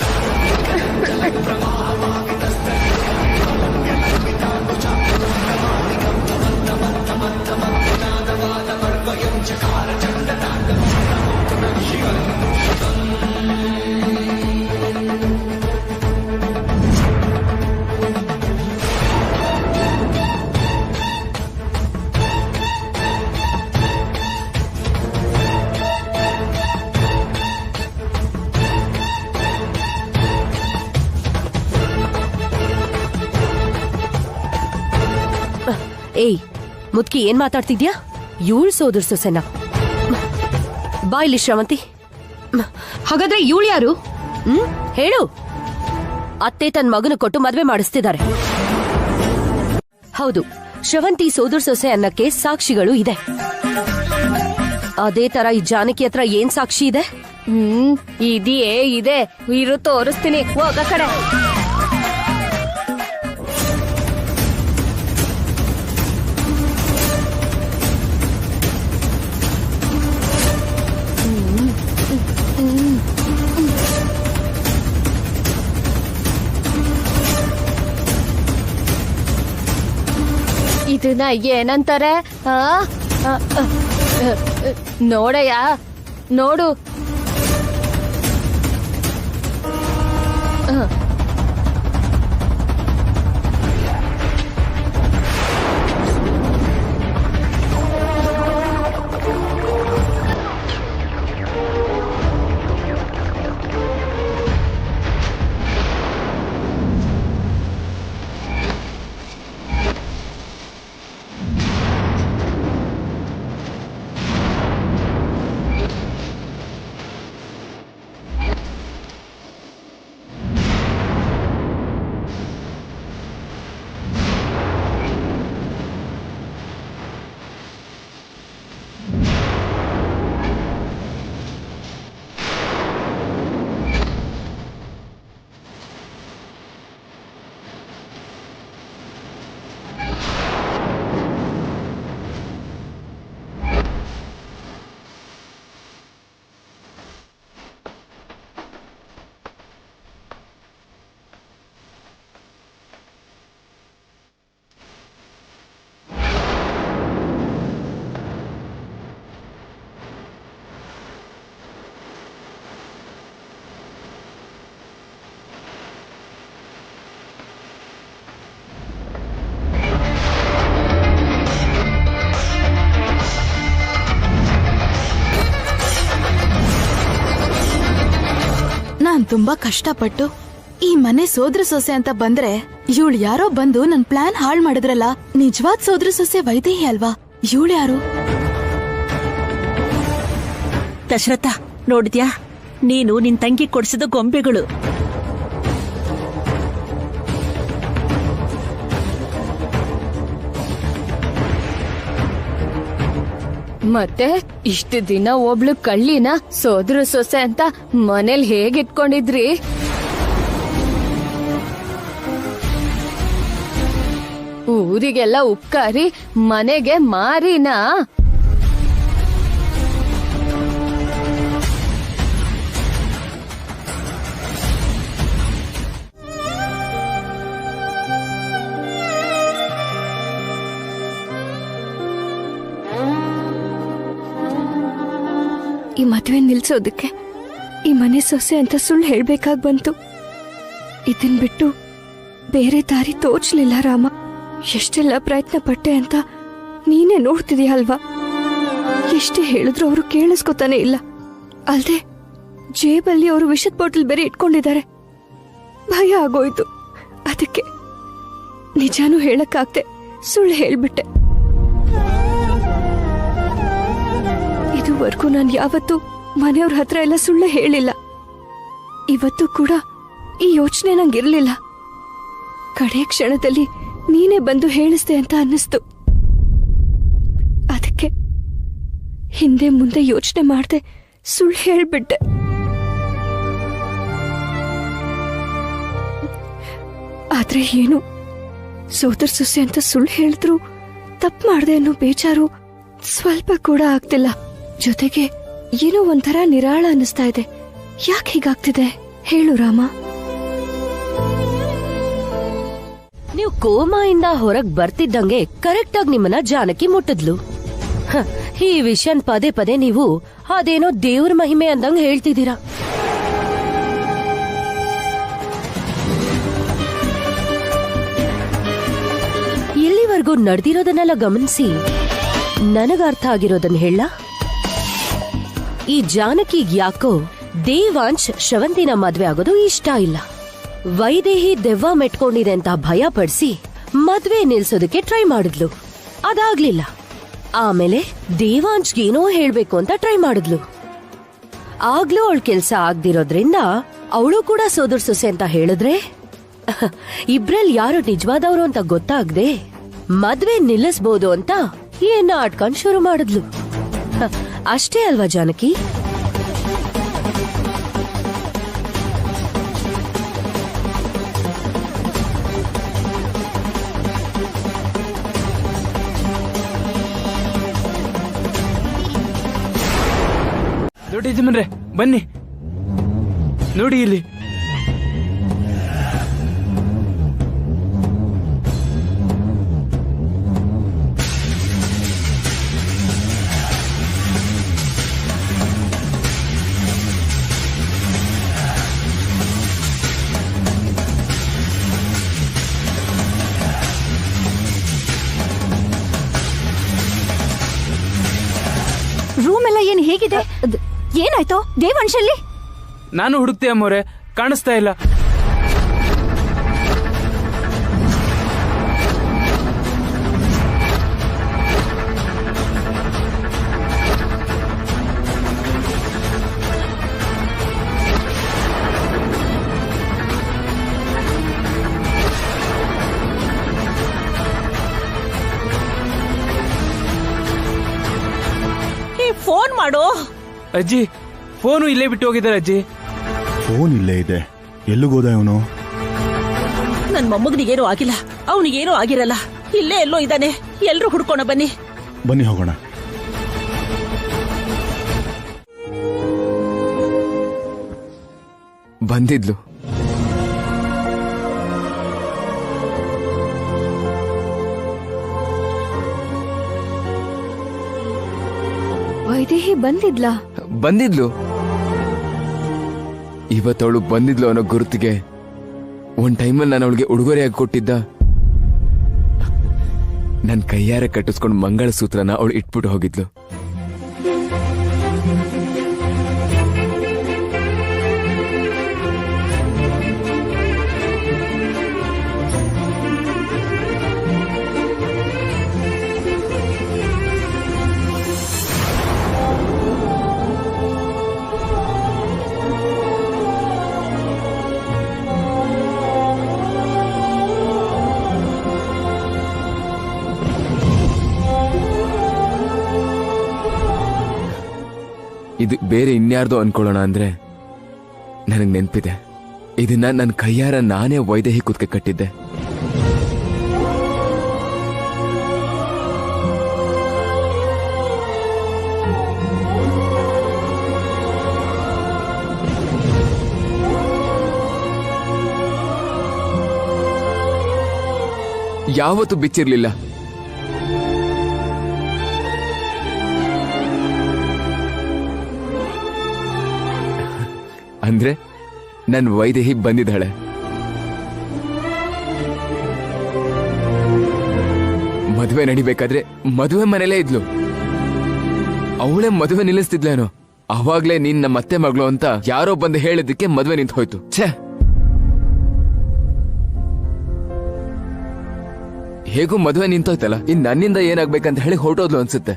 ಏಯ್ ಮುದ್ಕಿ, ಏನ್ ಮಾತಾಡ್ತಿದ್ಯಾ? ಇವಳು ಸೋದರ ಸೊಸೆನಾ? ಬಾ ಇಲ್ಲಿ ಶ್ರವಂತಿ. ಹಾಗಾದ್ರೆ ಇವಳು ಯಾರು? ಹೇಳು. ಅತ್ತೆ ತನ್ನ ಮಗನ ಕೊಟ್ಟು ಮದ್ವೆ ಮಾಡಿಸ್ತಿದ್ದಾರೆ. ಹೌದು, ಶ್ರವಂತಿ ಸೋದರ ಸೊಸೆ ಅನ್ನಕ್ಕೆ ಸಾಕ್ಷಿಗಳು ಇದೆ. ಅದೇ ತರ ಈ ಜಾನಕಿ ಹತ್ರ ಏನ್ ಸಾಕ್ಷಿ ಇದೆ? ಇದೆಯೇ ಇದೆ, ಇರು ತೋರಿಸ್ತೀನಿ, ಹೋಗ ಕಡೆ. ಇದನ್ನ ಏನಂತಾರೆ? ನೋಡಯ್ಯ, ನೋಡು. ನಾನ್ ತುಂಬಾ ಕಷ್ಟಪಟ್ಟು ಈ ಮನೆ ಸೋದ್ರ ಸೊಸೆ ಅಂತ ಬಂದ್ರೆ ಇವಳು ಯಾರೋ ಬಂದು ನನ್ ಪ್ಲಾನ್ ಹಾಳ್ ಮಾಡಿದ್ರಲ್ಲ. ನಿಜವಾದ ಸೋದ್ರ ಸೊಸೆ ವೈದೇಹಿ ಅಲ್ವಾ? ಇವಳು ಯಾರು? ದಶರಥ, ನೋಡಿದ್ಯಾ? ನೀನು ನಿನ್ ತಂಗಿ ಕೊಡ್ಸಿದ ಗೊಂಬೆಗಳು. ಮತ್ತೆ ಇಷ್ಟು ದಿನ ಒಬ್ಳು ಕಳ್ಳಿನ ಸೋದ್ರ ಸೊಸೆ ಅಂತ ಮನೇಲಿ ಹೇಗಿಟ್ಕೊಂಡಿದ್ರಿ? ಊರಿಗೆಲ್ಲ ಉಪ್ಕಾರಿ ಮನೆಗೆ ಮಾರಿನಾ? ಈ ಮದುವೆ ನಿಲ್ಸೋದಕ್ಕೆ ಈ ಮನೆ ಸೊಸೆ ಅಂತ ಸುಳ್ಳು ಹೇಳ್ಬೇಕಾಗ್ ಬಂತು. ಇದನ್ ಬಿಟ್ಟು ಬೇರೆ ದಾರಿ ತೋಚ್ಲಿಲ್ಲ ರಾಮ. ಎಷ್ಟೆಲ್ಲ ಪ್ರಯತ್ನ ಪಟ್ಟೆ ಅಂತ ನೀನೇ ನೋಡ್ತಿದೀಯ ಅಲ್ವಾ? ಎಷ್ಟೇ ಹೇಳಿದ್ರು ಅವರು ಕೇಳಿಸ್ಕೊತಾನೆ ಇಲ್ಲ. ಅಲ್ದೆ ಜೇಬಲ್ಲಿ ಅವರು ವಿಷದ ಬಾಟಲ್ ಬೇರೆ ಇಟ್ಕೊಂಡಿದ್ದಾರೆ. ಭಯ ಆಗೋಯ್ತು. ಅದಕ್ಕೆ ನಿಜಾನೂ ಹೇಳಕ್ಕಾಗ್ದೆ ಸುಳ್ಳು ಹೇಳ್ಬಿಟ್ಟೆ. ಇದುವರೆಗೂ ನಾನು ಯಾವತ್ತೂ ಮನೆಯವ್ರ ಹತ್ರ ಎಲ್ಲ ಸುಳ್ಳು ಹೇಳಿಲ್ಲ. ಇವತ್ತು ಕೂಡ ಈ ಯೋಚನೆ ನಂಗಿರ್ಲಿಲ್ಲ. ಕಡೆ ಕ್ಷಣದಲ್ಲಿ ನೀನೇ ಬಂದು ಹೇಳಿಸ್ದೆ ಅಂತ ಅನ್ನಿಸ್ತು. ಅದಕ್ಕೆ ಹಿಂದೆ ಮುಂದೆ ಯೋಚನೆ ಮಾಡ್ದೆ ಸುಳ್ಳು ಹೇಳ್ಬಿಟ್ಟೆ. ಆದ್ರೆ ಏನು, ಸೋದರ ಸೊಸೆ ಅಂತ ಸುಳ್ಳು ಹೇಳಿದ್ರು ತಪ್ಪು ಮಾಡ್ದೆ ಅನ್ನೋ ಬೇಜಾರು ಸ್ವಲ್ಪ ಕೂಡ ಆಗ್ತಿಲ್ಲ. ಜೊತೆಗೆ ಏನೋ ಒಂಥರ ನಿರಾಳ ಅನ್ನಿಸ್ತಾ ಇದೆ. ಯಾಕೆ ಹೀಗಾಗ್ತಿದೆ ಹೇಳು ರಾಮ. ನೀವು ಕೋಮಾಯಿಂದ ಹೊರಗ್ ಬರ್ತಿದ್ದಂಗೆ ಕರೆಕ್ಟ್ ಆಗಿ ನಿಮ್ಮನ್ನ ಜಾನಕಿ ಮುಟ್ಟಿದ್ಲು. ಈ ವಿಷಯನ್ ಪದೇ ಪದೇ ನೀವು ಅದೇನೋ ದೇವ್ರ ಮಹಿಮೆ ಅಂದಂಗ್ ಹೇಳ್ತಿದ್ದೀರಾ. ಇಲ್ಲಿವರೆಗೂ ನಡೆದಿರೋದನ್ನೆಲ್ಲ ಗಮನಿಸಿ ನನಗರ್ಥ ಆಗಿರೋದನ್ನ ಹೇಳ. ಈ ಜಾನಕಿಗ್ ಯಾಕೋ ದೇವಾಂಶ್ ಶ್ರವಂತಿನ ಮದ್ವೆ ಆಗೋದು ಇಷ್ಟ ಇಲ್ಲ. ವೈದೇಹಿ ದೆವ್ವ ಮೆಟ್ಕೊಂಡಿದೆ ಅಂತ ಭಯ ಪಡಿಸಿ ಮದ್ವೆ ನಿಲ್ಸೋದಕ್ಕೆ ಟ್ರೈ ಮಾಡಿದ್ಲು. ಅದಾಗ್ಲಿಲ್ಲ. ಆಮೇಲೆ ದೇವಾಂಶ್ಗೇನೋ ಹೇಳ್ಬೇಕು ಅಂತ ಟ್ರೈ ಮಾಡಿದ್ಲು. ಆಗ್ಲೂ ಅವಳ ಕೆಲ್ಸ ಆಗ್ದಿರೋದ್ರಿಂದ ಅವಳು ಕೂಡ ಸೋದರ ಸೊಸೆ ಅಂತ ಹೇಳಿದ್ರೆ ಇಬ್ರಲ್ಲಿ ಯಾರು ನಿಜವಾದವ್ರು ಅಂತ ಗೊತ್ತಾಗ್ದೆ ಮದ್ವೆ ನಿಲ್ಲಿಸ್ಬೋದು ಅಂತ ಏನ ಆಡ್ಕೊಂಡ್ ಶುರು ಮಾಡಿದ್ಲು. ಅಷ್ಟೇ ಅಲ್ವಾ ಜಾನಕಿ? ದೊಡ್ಡ ಯಜಮಾನ್ರೆ ಬನ್ನಿ ನೋಡಿ ಇಲ್ಲಿ. ರೂಮ್ ಎಲ್ಲ ಏನ್ ಹೇಗಿದೆ? ಏನಾಯ್ತು ದೇವಾಂಶಲ್ಲಿ? ನಾನು ಹುಡುಕ್ತೆ ಅಮ್ಮೋರೆ, ಕಾಣಿಸ್ತಾ ಇಲ್ಲ. ಫೋನ್ ಮಾಡು. ಅಜ್ಜಿ, ಫೋನು ಇಲ್ಲೇ ಬಿಟ್ಟು ಹೋಗಿದ್ದಾರೆ ಅಜ್ಜಿ. ಫೋನ್ ಇಲ್ಲೇ ಇದೆ. ಎಲ್ಲಿಗೋದ ಇವನು? ನನ್ ಮೊಮ್ಮಗನಿಗೇನು ಆಗಿಲ್ಲ, ಅವನಿಗೇನು ಆಗಿರಲ್ಲ. ಇಲ್ಲೇ ಎಲ್ಲೋ ಇದ್ದಾನೆ. ಎಲ್ರು ಹುಡ್ಕೋಣ ಬನ್ನಿ. ಬನ್ನಿ ಹೋಗೋಣ. ಬಂದಿದ್ಲು. ವೈದೇಹಿ ಬಂದಿದ್ಲು. ಇವತ್ತವಳು ಬಂದಿದ್ಲು ಅನ್ನೋ ಗುರುತಿಗೆ ಒಂದ್ ಟೈಮಲ್ಲಿ ನಾನು ಅವಳಿಗೆ ಉಡುಗೊರೆಯಾಗಿ ಕೊಟ್ಟಿದ್ದ ನನ್ ಕೈಯಾರೆ ಕಟ್ಟಿಸ್ಕೊಂಡು ಮಂಗಳಸೂತ್ರನ ಅವಳು ಇಟ್ಬಿಟ್ಟು ಹೋಗಿದ್ಲು. ಇದು ಬೇರೆ ಇನ್ಯಾರ್ದೋ ಅನ್ಕೊಳ್ಳೋಣ ಅಂದ್ರೆ ನನಗ್ ನೆನ್ಪಿದೆ, ಇದನ್ನ ನನ್ನ ಕೈಯಾರ ನಾನೇ ವೈದೇಹಿ ಕುತ್ತಿಗೆ ಕಟ್ಟಿದ್ದೆ. ಯಾವತ್ತೂ ಬಿಚ್ಚಿರ್ಲಿಲ್ಲ. ಅಂದ್ರೆ ನನ್ ವೈದೇಹಿ ಬಂದಿದ್ದಾಳೆ. ಮದುವೆ ನಡಿಬೇಕಾದ್ರೆ ಮದುವೆ ಮನೇಲೇ ಇದ್ಲು. ಅವಳೇ ಮದುವೆ ನಿಲ್ಲಿಸ್ತಿದ್ಲೇನೋ. ಅವಾಗ್ಲೇ ನೀನ್ ನಮ್ಮ ಅತ್ತೆ ಮಗಳು ಅಂತ ಯಾರೋ ಬಂದು ಹೇಳಿದ್ದಕ್ಕೆ ಮದುವೆ ನಿಂತು ಹೋಯ್ತು. ಛೇ, ಹೇಗೂ ಮದುವೆ ನಿಂತೋಯ್ತಲ್ಲ, ಇನ್ ನನ್ನಿಂದ ಏನಾಗ್ಬೇಕಂತ ಹೇಳಿ ಹೊರಟೋದ್ಲು ಅನ್ಸುತ್ತೆ.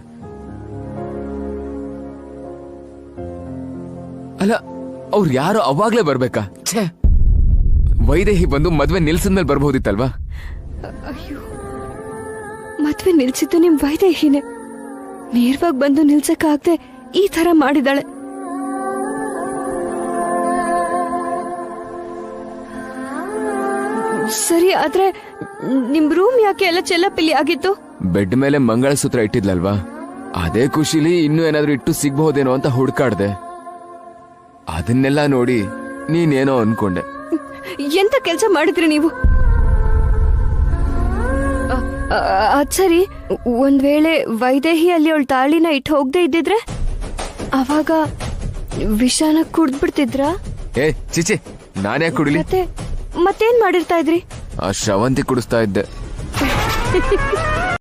ಅಲ್ಲ, ಅವ್ರು ಯಾರೋ ಅವಾಗ್ಲೇ ಬರ್ಬೇಕಾ? ಛೇ, ವೈದೇಹಿ ಬಂದು ಮದ್ವೆ ನಿಲ್ಸಿದ್ಮೇಲೆ ಬರ್ಬಹುದಿತ್ತಲ್ವಾ? ಅಯ್ಯೋ, ಮದ್ವೆ ನಿಲ್ಸಿದ್ದು ನಿಮ್ ವೈದೇಹಿನೇ. ನೇರವಾಗಿ ಬಂದು ನಿಲ್ಸಕ್ಕಾಗದೆ ಈ ತರ ಮಾಡಿದಾಳೆ. ಸರಿ, ಆದ್ರೆ ನಿಮ್ ರೂಮ್ ಯಾಕೆ ಎಲ್ಲ ಚೆಲ್ಲಪಿಲ್ಲಿ ಆಗಿತ್ತು? ಬೆಡ್ ಮೇಲೆ ಮಂಗಳಸೂತ್ರ ಇಟ್ಟಿದ್ಲಲ್ವಾ, ಅದೇ ಖುಷಿಲಿ ಇನ್ನೂ ಏನಾದ್ರೂ ಇಟ್ಟು ಸಿಗ್ಬಹುದೇನೋ ಅಂತ ಹುಡ್ಕಾಡ್ದೆ. ಅದನ್ನೆಲ್ಲ ನೋಡಿ ನೀನೇನೋ ಅನ್ಕೊಂಡೆ. ಎಂತ ಕೆಲ್ಸ ಮಾಡಿದ್ರಿ ನೀವು? ಅದ್ ಸರಿ, ಒಂದ್ ವೇಳೆ ವೈದೇಹಿ ಅಲ್ಲಿ ಅವಳ ತಾಳಿನ ಇಟ್ಟು ಹೋಗದೆ ಇದ್ದಿದ್ರೆ ಅವಾಗ ವಿಷಾನ ಕುಡ್ದ್ಬಿಡ್ತಿದ್ರ? ಏ ಚಿಚಿ, ನಾನೇ ಕುಡಿಲಿ? ಮತ್ತೇನ್ ಮಾಡಿರ್ತಾ ಇದ್ರಿ? ಆ ಶ್ರವಂತಿ ಕುಡಿಸ್ತಾ ಇದ್ದೆ.